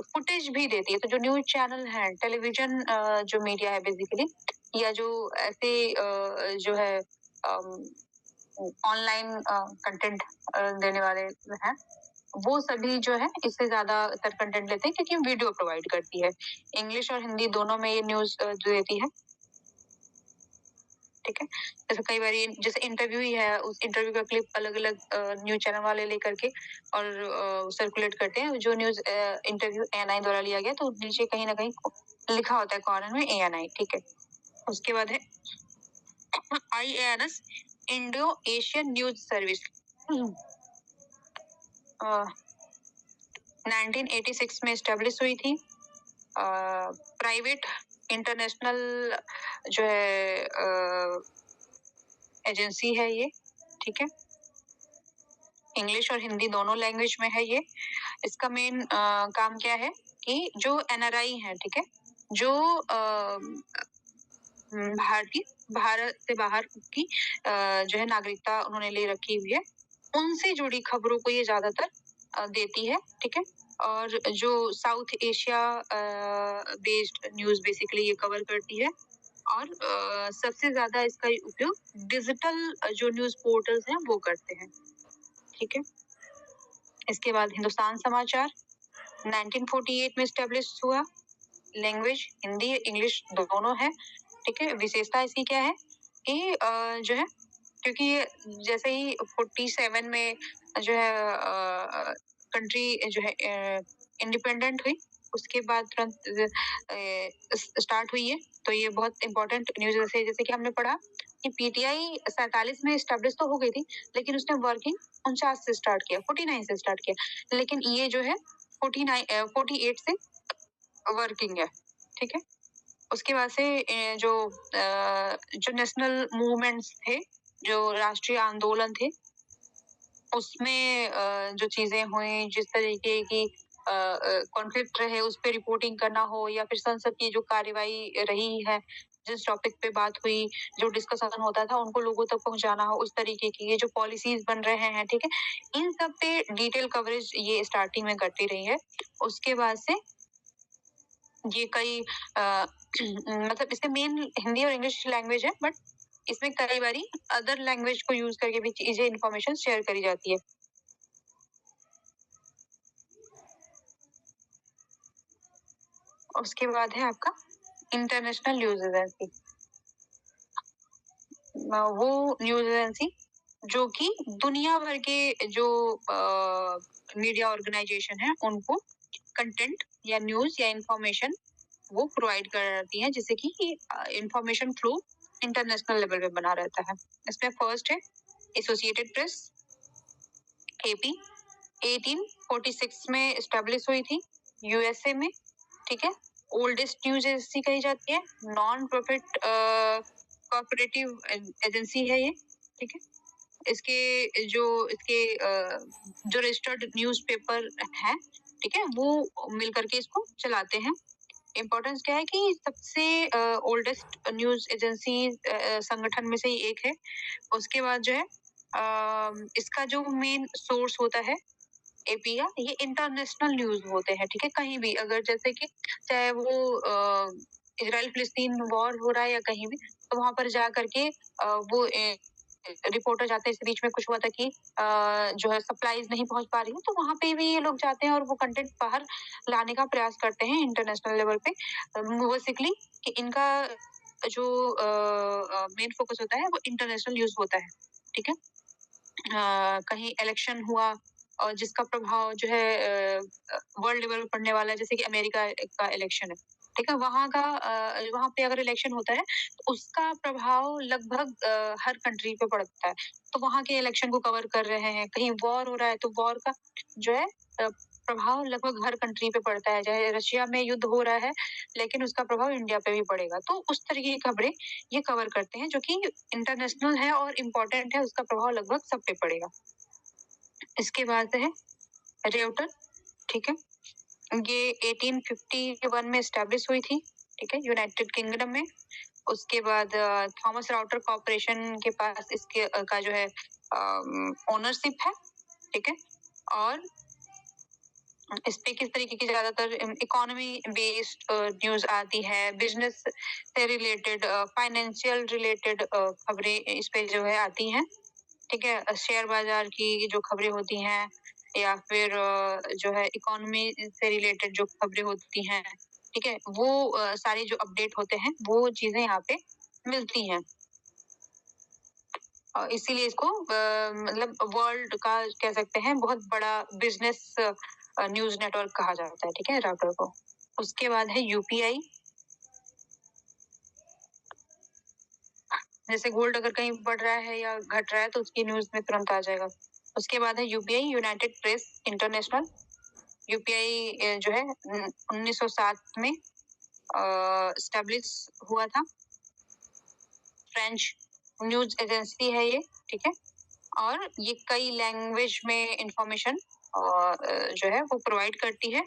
फुटेज भी देती है, तो जो न्यूज़ चैनल है, टेलीविज़न जो मीडिया है बेसिकली या जो ऐसे जो है ऑनलाइन कंटेंट देने वाले हैं, वो सभी जो है इससे ज़्यादातर कंटेंट लेते हैं क्योंकि वीडियो प्रोवाइड करती है। इंग्लिश और हिंदी दोनों में ये न्यूज़ जो देती है, ठीक है? जैसे कई बारी जैसे इंटरव्यू ही है, उस इंटरव्यू का क्लिप अलग-अलग न्यूज़ चैनल वाले लेकर के और सर्कुलेट करते हैं। जो न्यूज़ इंटरव्यू एएनआई द्वारा लिया गया तो नीचे कहीं न कहीं लिखा होता है कॉर्नर में एएनआई, ठीक है? उसके बाद है IANS Indo Asian news service 1986 में स्टेब्लिश हुई थी। प्राइवेट इंटरनेशनल जो है एजेंसी है ये, ठीक है। इंग्लिश और हिंदी दोनों लैंग्वेज में है ये। इसका मेन काम क्या है कि जो NRI है, ठीक है, जो भारतीय भारत से बाहर की जो है नागरिकता उन्होंने ले रखी हुई है, उनसे जुड़ी खबरों को ये ज्यादातर देती है, ठीक है। और जो south Asia based news basically ये कवर करती है। और सबसे ज्यादा इसका उपयोग डिजिटल जो न्यूज पोर्टल्स हैं वो करते हैं, ठीक है। इसके बाद हिंदुस्तान समाचार 1948 में स्टेब्लिश हुआ। लैंग्वेज हिंदी इंग्लिश दोनों है, ठीक है। विशेषता इसकी क्या है कि जो है, क्योंकि ये जैसे ही 47 में जो है कंट्री जो है इंडिपेंडेंट हुई, उसके बाद तुरंत स्टार्ट हुई है, तो ये बहुत इंपॉर्टेंट न्यूज है। जैसे कि हमने पढ़ा कि PTI 47 में स्टेब्लिश तो हो गई थी, लेकिन उसने वर्किंग 49 से स्टार्ट किया, 49 से स्टार्ट किया, लेकिन ये जो है 48 से वर्किंग है, ठीक है। उसके बाद से जो नेशनल मूवमेंट्स थे, जो राष्ट्रीय आंदोलन थे, उसमें जो चीजें हुई, जिस तरीके की कॉन्फ्लिक्ट रहे, उस पे रिपोर्टिंग करना हो, या फिर संसद की जो कार्यवाही रही है, जिस टॉपिक पे बात हुई, जो डिस्कशन होता था, उनको लोगों तक पहुंचाना हो, उस तरीके की ये जो पॉलिसीज बन रहे हैं, ठीक है, इन सब पे डिटेल कवरेज ये स्टार्टिंग में करती रही है। उसके बाद से ये कई मतलब इसके मेन हिंदी और इंग्लिश लैंग्वेज है, बट इसमें कई बारी अदर लैंग्वेज को यूज करके भी चीजें इंफॉर्मेशन शेयर करी जाती है। उसके बाद है आपका इंटरनेशनल न्यूज एजेंसी। वो न्यूज एजेंसी जो कि दुनिया भर के जो मीडिया ऑर्गेनाइजेशन है उनको कंटेंट या न्यूज या इंफॉर्मेशन वो प्रोवाइड करती है, जिससे कि इंफॉर्मेशन फ्लो इंटरनेशनल लेवल पे बना रहता है। इसमें फर्स्ट है एसोसिएटेड प्रेस, AP 1846 में स्टेब्लिश हुई थी USA में, ठीक है। ओल्डेस्ट न्यूज एजेंसी कही जाती है, नॉन प्रॉफिट कोऑपरेटिव एजेंसी है ये, ठीक है। इसके जो रजिस्टर्ड न्यूज़पेपर है, ठीक है, वो मिल करके इसको चलाते हैं। इम्पोर्टेंस क्या है कि सबसे ओल्डेस्ट न्यूज एजेंसी संगठन में से ही एक है। उसके बाद जो है इसका जो मेन सोर्स होता है AP का, ये इंटरनेशनल न्यूज होते हैं, ठीक है। कहीं भी अगर जैसे कि चाहे वो इजराइल फिलिस्तीन वॉर हो रहा है या कहीं भी, तो वहां पर जा करके वो रिपोर्टर जाते हैं। इस बीच में कुछ हुआ था कि जो है सप्लाईज नहीं पहुंच पा रही है, तो वहां पे भी ये लोग जाते हैं और वो कंटेंट बाहर लाने का प्रयास करते हैं इंटरनेशनल लेवल पे। बेसिकली कि इनका जो मेन फोकस होता है वो इंटरनेशनल न्यूज होता है, ठीक है। कहीं इलेक्शन हुआ और जिसका प्रभाव जो है वर्ल्ड लेवल पर पड़ने वाला है, जैसे कि अमेरिका का इलेक्शन है, ठीक है। वहां पे अगर इलेक्शन होता है तो उसका प्रभाव लगभग हर कंट्री पे पड़ता है, तो वहां के इलेक्शन को कवर कर रहे हैं। कहीं वॉर हो रहा है तो वॉर का जो है प्रभाव लगभग हर कंट्री पे पड़ता है। चाहे रशिया में युद्ध हो रहा है, लेकिन उसका प्रभाव इंडिया पे भी पड़ेगा। तो उस तरीके की खबरें ये कवर करते हैं, जो कि इंटरनेशनल है और इम्पोर्टेंट है, उसका प्रभाव लगभग सब पे पड़ेगा। इसके बाद है रेउटर, ठीक है। ये 1851 में स्टैब्लिश हुई थी, ठीक है, यूनाइटेड किंगडम में। उसके बाद थॉमस राउटर कॉर्पोरेशन के पास इसके का जो है ओनरशिप है, ठीक है। और इस पे किस तरीके की ज्यादातर इकोनॉमी बेस्ड न्यूज आती है, बिजनेस से रिलेटेड, फाइनेंशियल रिलेटेड खबरें इस पे जो है आती हैं, ठीक है। शेयर बाजार की जो खबरें होती हैं, या फिर जो है इकोनॉमी से रिलेटेड जो खबरें होती हैं, ठीक है, वो सारे जो अपडेट होते हैं वो चीजें यहाँ पे मिलती हैं। इसीलिए इसको मतलब वर्ल्ड का कह सकते हैं बहुत बड़ा बिजनेस न्यूज नेटवर्क कहा जाता है, ठीक है, राउटर को। उसके बाद है UPI, जैसे गोल्ड अगर कहीं बढ़ रहा है या घट रहा है तो उसकी न्यूज़ में तुरंत आ जाएगा। उसके बाद है UPI, United press international. UPI जो है 1907 में एस्टेब्लिश हुआ था। फ्रेंच न्यूज़ एजेंसी है ये, ठीक है? और ये कई लैंग्वेज में इंफॉर्मेशन जो है वो प्रोवाइड करती है।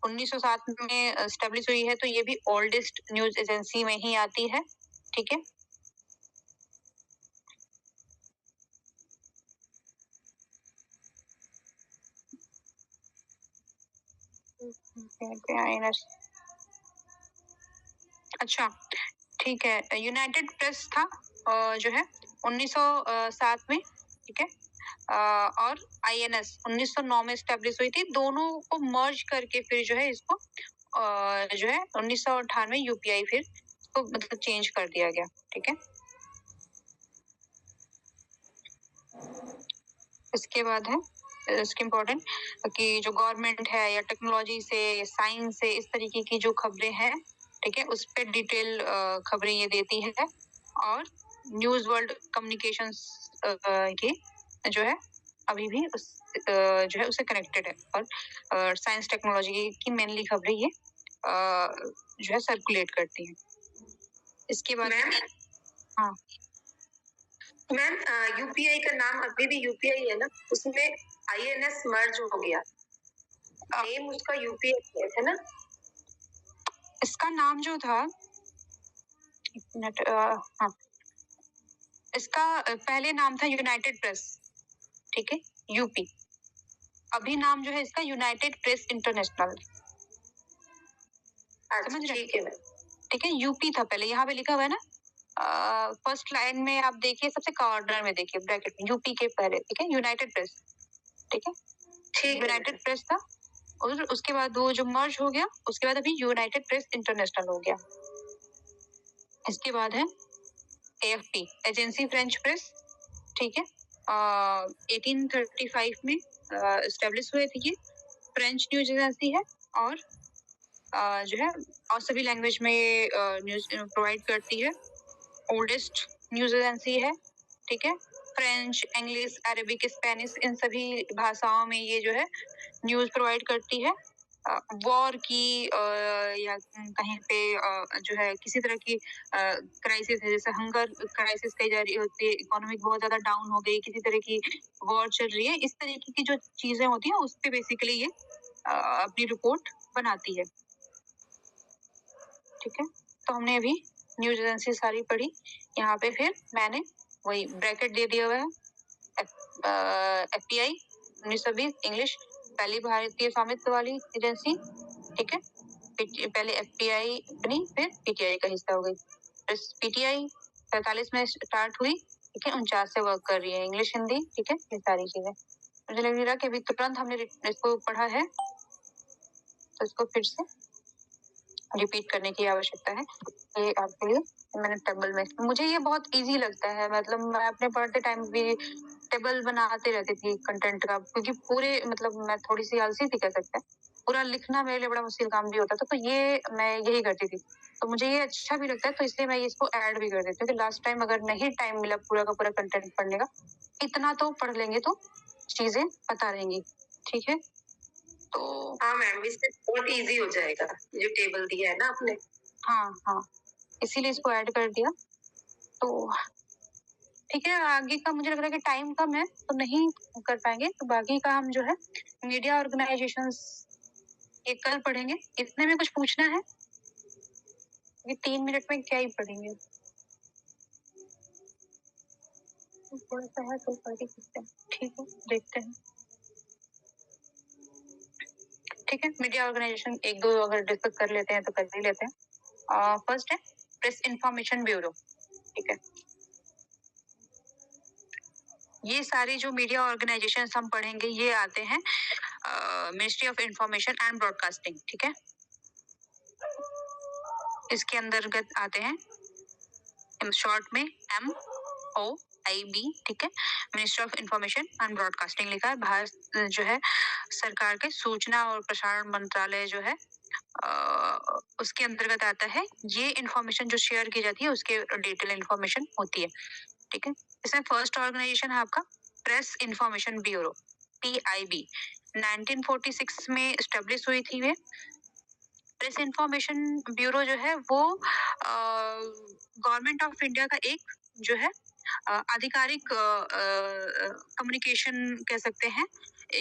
1907 में एस्टेब्लिश हुई है तो ये भी ओल्डेस्ट न्यूज़ एजेंसी में ही आती है, ठीक है? अच्छा, ठीक है। यूनाइटेड प्रेस था जो है 1907 में, ठीक है? और आईएनएस 1909 में एस्टेब्लिश हुई थी। दोनों को मर्ज करके फिर जो है इसको जो है 1998 यूपीआई फिर इसको मतलब चेंज कर दिया गया, ठीक है? इसके बाद है इसके इम्पोर्टेंट कि जो गवर्नमेंट है या टेक्नोलॉजी से, साइंस से इस तरीके की जो खबरें हैं, ठीक है? उस पे डिटेल खबरें ये देती है और न्यूज़ वर्ल्ड कम्युनिकेशंस की जो है अभी भी उस जो है उससे कनेक्टेड है और साइंस टेक्नोलॉजी की मेनली खबरें ये जो है सर्कुलेट करती हैं। इसके बाद मैम हाँ, मैम यूपीआई का नाम अभी भी यूपीआई है ना? उसमें आईएनएस मर्ज हो गया। नेम उसका यूपीआई है ना? इसका नाम जो था एक मिनट हाँ, इसका पहले नाम था यूनाइटेड प्रेस, ठीक है? यूपी। अभी नाम जो है इसका यूनाइटेड प्रेस इंटरनेशनल। समझ रहे? ठीक है मैम। ठीक है, यूपी था पहले, यहाँ पे लिखा हुआ है ना। फर्स्ट लाइन में आप देखिए, सबसे कॉर्नर में देखिए ब्रैकेट में यूपी के पहले, ठीक है? यूनाइटेड प्रेस, ठीक है? ठीक है यूनाइटेड प्रेस था और उसके बाद वो जो मर्ज हो गया, उसके बाद अभी यूनाइटेड प्रेस इंटरनेशनल हो गया। इसके बाद है एएफपी, एजेंसी फ्रेंच प्रेस, ठीक है? 1835 में एस्टेब्लिश हुए थे ये। फ्रेंच न्यूज एजेंसी है और जो है और सभी लैंग्वेज में न्यूज प्रोवाइड करती है। ओल्डेस्ट न्यूज एजेंसी है, ठीक है? फ्रेंच, इंग्लिश, अरबिक, स्पेनिश इन सभी भाषाओं में ये जो है न्यूज प्रोवाइड करती है। वॉर की या कहीं पे जो है किसी तरह की क्राइसिस है, जैसे हंगर क्राइसिस कही जा रही होती है, इकोनॉमिक बहुत ज्यादा डाउन हो गई, किसी तरह की वॉर चल रही है, इस तरीके की जो चीजें होती हैं उस पे बेसिकली ये अपनी रिपोर्ट बनाती है, ठीक है? तो हमने अभी न्यूज एजेंसी सारी पढ़ी। यहाँ पे फिर मैंने वही ब्रैकेट दे दिया हुआ है। एफपीआई 1920 इंग्लिश, पहली भारतीय स्वामित्व वाली एजेंसी, ठीक है? पहले एफपीआई बनी, फिर पीटीआई का हिस्सा हो गई। पीटीआई 45 में स्टार्ट हुई, ठीक है? 49 से वर्क कर रही है, इंग्लिश, हिंदी, ठीक है? ये सारी चीजें मुझे लग रहा है कि अभी तुरंत हमने इसको पढ़ा है तो इसको फिर से रिपीट करने की आवश्यकता है। ये आपके लिए मैंने टेबल में, मुझे ये बहुत इजी लगता है, मतलब मैं अपने पढ़ते टाइम भी टेबल बनाते रहती थी कंटेंट का, क्योंकि पूरे मतलब मैं थोड़ी सी आलसी थी कह सकते हैं, पूरा लिखना मेरे लिए बड़ा मुश्किल काम भी होता था, तो ये मैं यही करती थी। तो मुझे ये अच्छा भी लगता है, तो इसलिए मैं इसको ऐड भी कर देती हूँ कि लास्ट टाइम अगर नहीं टाइम मिला पूरा का पूरा कंटेंट पढ़ने का, इतना तो पढ़ लेंगे तो चीजें पता रहेंगी, ठीक है? तो हाँ मैम, इससे बहुत इजी हो जाएगा जो टेबल दिया है ना आपने। हाँ, इसीलिए इसको ऐड कर दिया। तो ठीक है, आगे का मुझे लग रहा है कि टाइम कम है तो नहीं कर पाएंगे, तो बाकी का हम जो है मीडिया ऑर्गेनाइजेशंस ये कल पढ़ेंगे। इतने में कुछ पूछना है? ये 3 मिनट में क्या ही पढ़ेंगे, थोड़ा सा है तो पढ़ ही सकते हैं, ठीक है? देखते हैं, ठीक है? मीडिया ऑर्गेनाइजेशन एक दो अगर डिस्कस कर लेते हैं तो कर ही लेते हैं। फर्स्ट है प्रेस इंफॉर्मेशन ब्यूरो, ठीक है? ये सारी जो मीडिया ऑर्गेनाइजेशन हम पढ़ेंगे ये आते हैं ministry of information and broadcasting, ठीक है? इसके अंतर्गत आते हैं शॉर्ट में MOIB, ठीक है? Ministry of information and broadcasting लिखा है। भारत जो है सरकार के सूचना और प्रसारण मंत्रालय जो है उसके अंतर्गत आता है। ये इन्फॉर्मेशन जो शेयर की जाती है उसके डिटेल इन्फॉर्मेशन होती है, ठीक है। इसमें फर्स्ट ऑर्गेनाइजेशन है आपका प्रेस इंफॉर्मेशन ब्यूरो, पीआईबी। 1946 में एस्टेब्लिश हुई थी ये। प्रेस इंफॉर्मेशन ब्यूरो जो है वो गवर्नमेंट ऑफ इंडिया का एक जो है आधिकारिक कम्युनिकेशन कह सकते हैं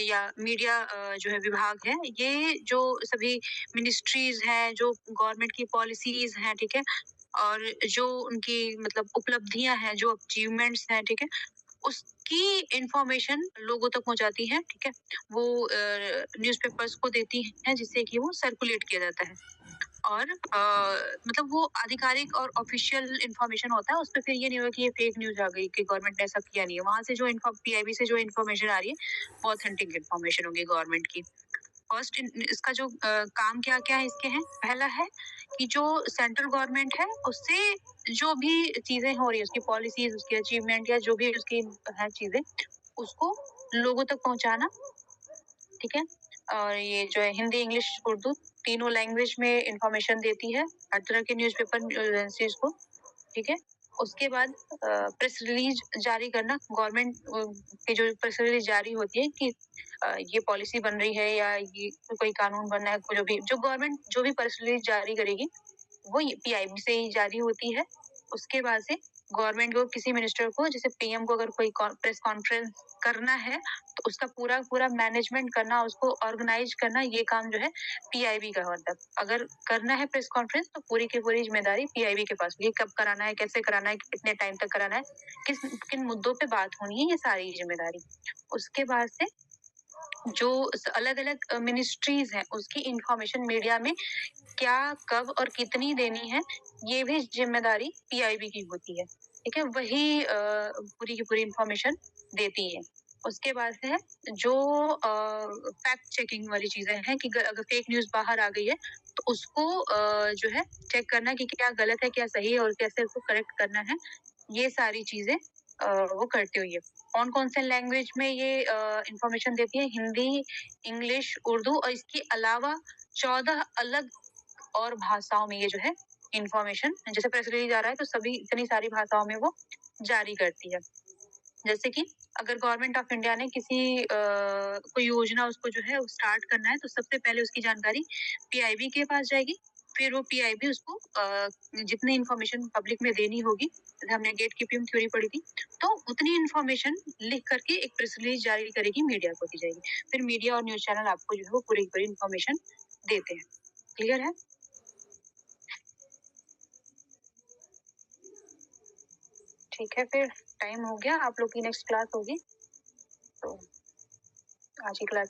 या मीडिया जो है विभाग है। ये जो सभी मिनिस्ट्रीज हैं, जो गवर्नमेंट की पॉलिसीज हैं, ठीक है, और जो उनकी मतलब उपलब्धियां हैं, जो अचीवमेंट्स हैं, ठीक है, उसकी इंफॉर्मेशन लोगों तक पहुंचाती है, ठीक है। वो न्यूज़पेपर्स को देती है जिससे कि वो सर्कुलेट किया जाता है। और मतलब वो आधिकारिक और ऑफिशियल इंफॉर्मेशन होता है। उस पे फिर ये नहीं होगा कि ये फेक न्यूज़ आ गई कि गवर्नमेंट ने ऐसा किया नहीं है। वहाँ से जो पीआईबी से जो इंफॉर्मेशन आ रही है वो ऑथेंटिक इंफॉर्मेशन होगी गवर्नमेंट की। फर्स्ट इसका जो काम क्या-क्या है इसके हैं, पहला है कि जो सेंट्रल गवर्नमेंट है उससे जो भी चीज़ें हो रही है, उसकी पॉलिसीज़, उसकी अचीवमेंट या जो भी उसकी है चीज़ें, उसको लोगों तक पहुँचाना, ठीक है। और ये जो है हिंदी, इंग्लिश, उर्दू तीनों लैंग्वेज में इंफॉर्मेशन देती है हर तरह के न्यूज़पेपर एजेंसीज को, ठीक है। उसके बाद प्रेस रिलीज जारी करना, गवर्नमेंट की जो प्रेस रिलीज जारी होती है कि ये पॉलिसी बन रही है या ये कोई कानून बनना है, जो गवर्नमेंट जो भी प्रेस रिलीज जारी करेगी वो पीआईबी से ही जारी होती है। उसके बाद से गवर्नमेंट को किसी मिनिस्टर को, जैसे पीएम को अगर कोई प्रेस कॉन्फ्रेंस करना है तो उसका पूरा पूरा मैनेजमेंट करना, उसको ऑर्गेनाइज करना, ये काम जो है पीआईबी का होता है। अगर करना है प्रेस कॉन्फ्रेंस तो पूरी की पूरी जिम्मेदारी पीआईबी के पास, ये कब कराना है, कैसे कराना है, कितने टाइम तक कराना है, किन मुद्दों पे बात होनी है, ये सारी जिम्मेदारी। उसके बाद से जो अलग अलग मिनिस्ट्रीज हैं उसकी इंफॉर्मेशन मीडिया में क्या, कब और कितनी देनी है, ये भी जिम्मेदारी पीआईबी की होती है, ठीक है। वही पूरी की पूरी इंफॉर्मेशन देती है। उसके बाद है जो फैक्ट चेकिंग वाली चीजें हैं कि अगर फेक न्यूज बाहर आ गई है तो उसको जो है चेक करना कि क्या गलत है, क्या सही है और कैसे उसको करेक्ट करना है, ये सारी चीजें वो करती हुई है। कौन-कौन से लैंग्वेज में ये इंफॉर्मेशन देती है? हिंदी, इंग्लिश, उर्दू और इसके अलावा 14 अलग और भाषाओं में ये जो है इंफॉर्मेशन, जैसे प्रेस रिलीज आ रहा है तो सभी इतनी सारी भाषाओं में वो जारी करती है। जैसे कि अगर गवर्नमेंट ऑफ इंडिया ने किसी कोई योजना उसको जो है स्टार्ट करना है तो सबसे पहले उसकी जानकारी पीआईबी के पास जाएगी। फिर वो पीआईबी उसको जितनी इंफॉर्मेशन पब्लिक में देनी होगी, जैसे हमने गेट कीपिंग थ्योरी पढ़ी थी, तो उतनी इंफॉर्मेशन लिख करके एक प्रेस रिलीज जारी करेगी, मीडिया को दी जाएगी। फिर मीडिया और न्यूज चैनल आपको जो है वो पूरी पूरी इंफॉर्मेशन देते हैं। क्लियर है? ठीक है, फिर टाइम हो गया, आप लोग की नेक्स्ट क्लास होगी, तो आज की क्लास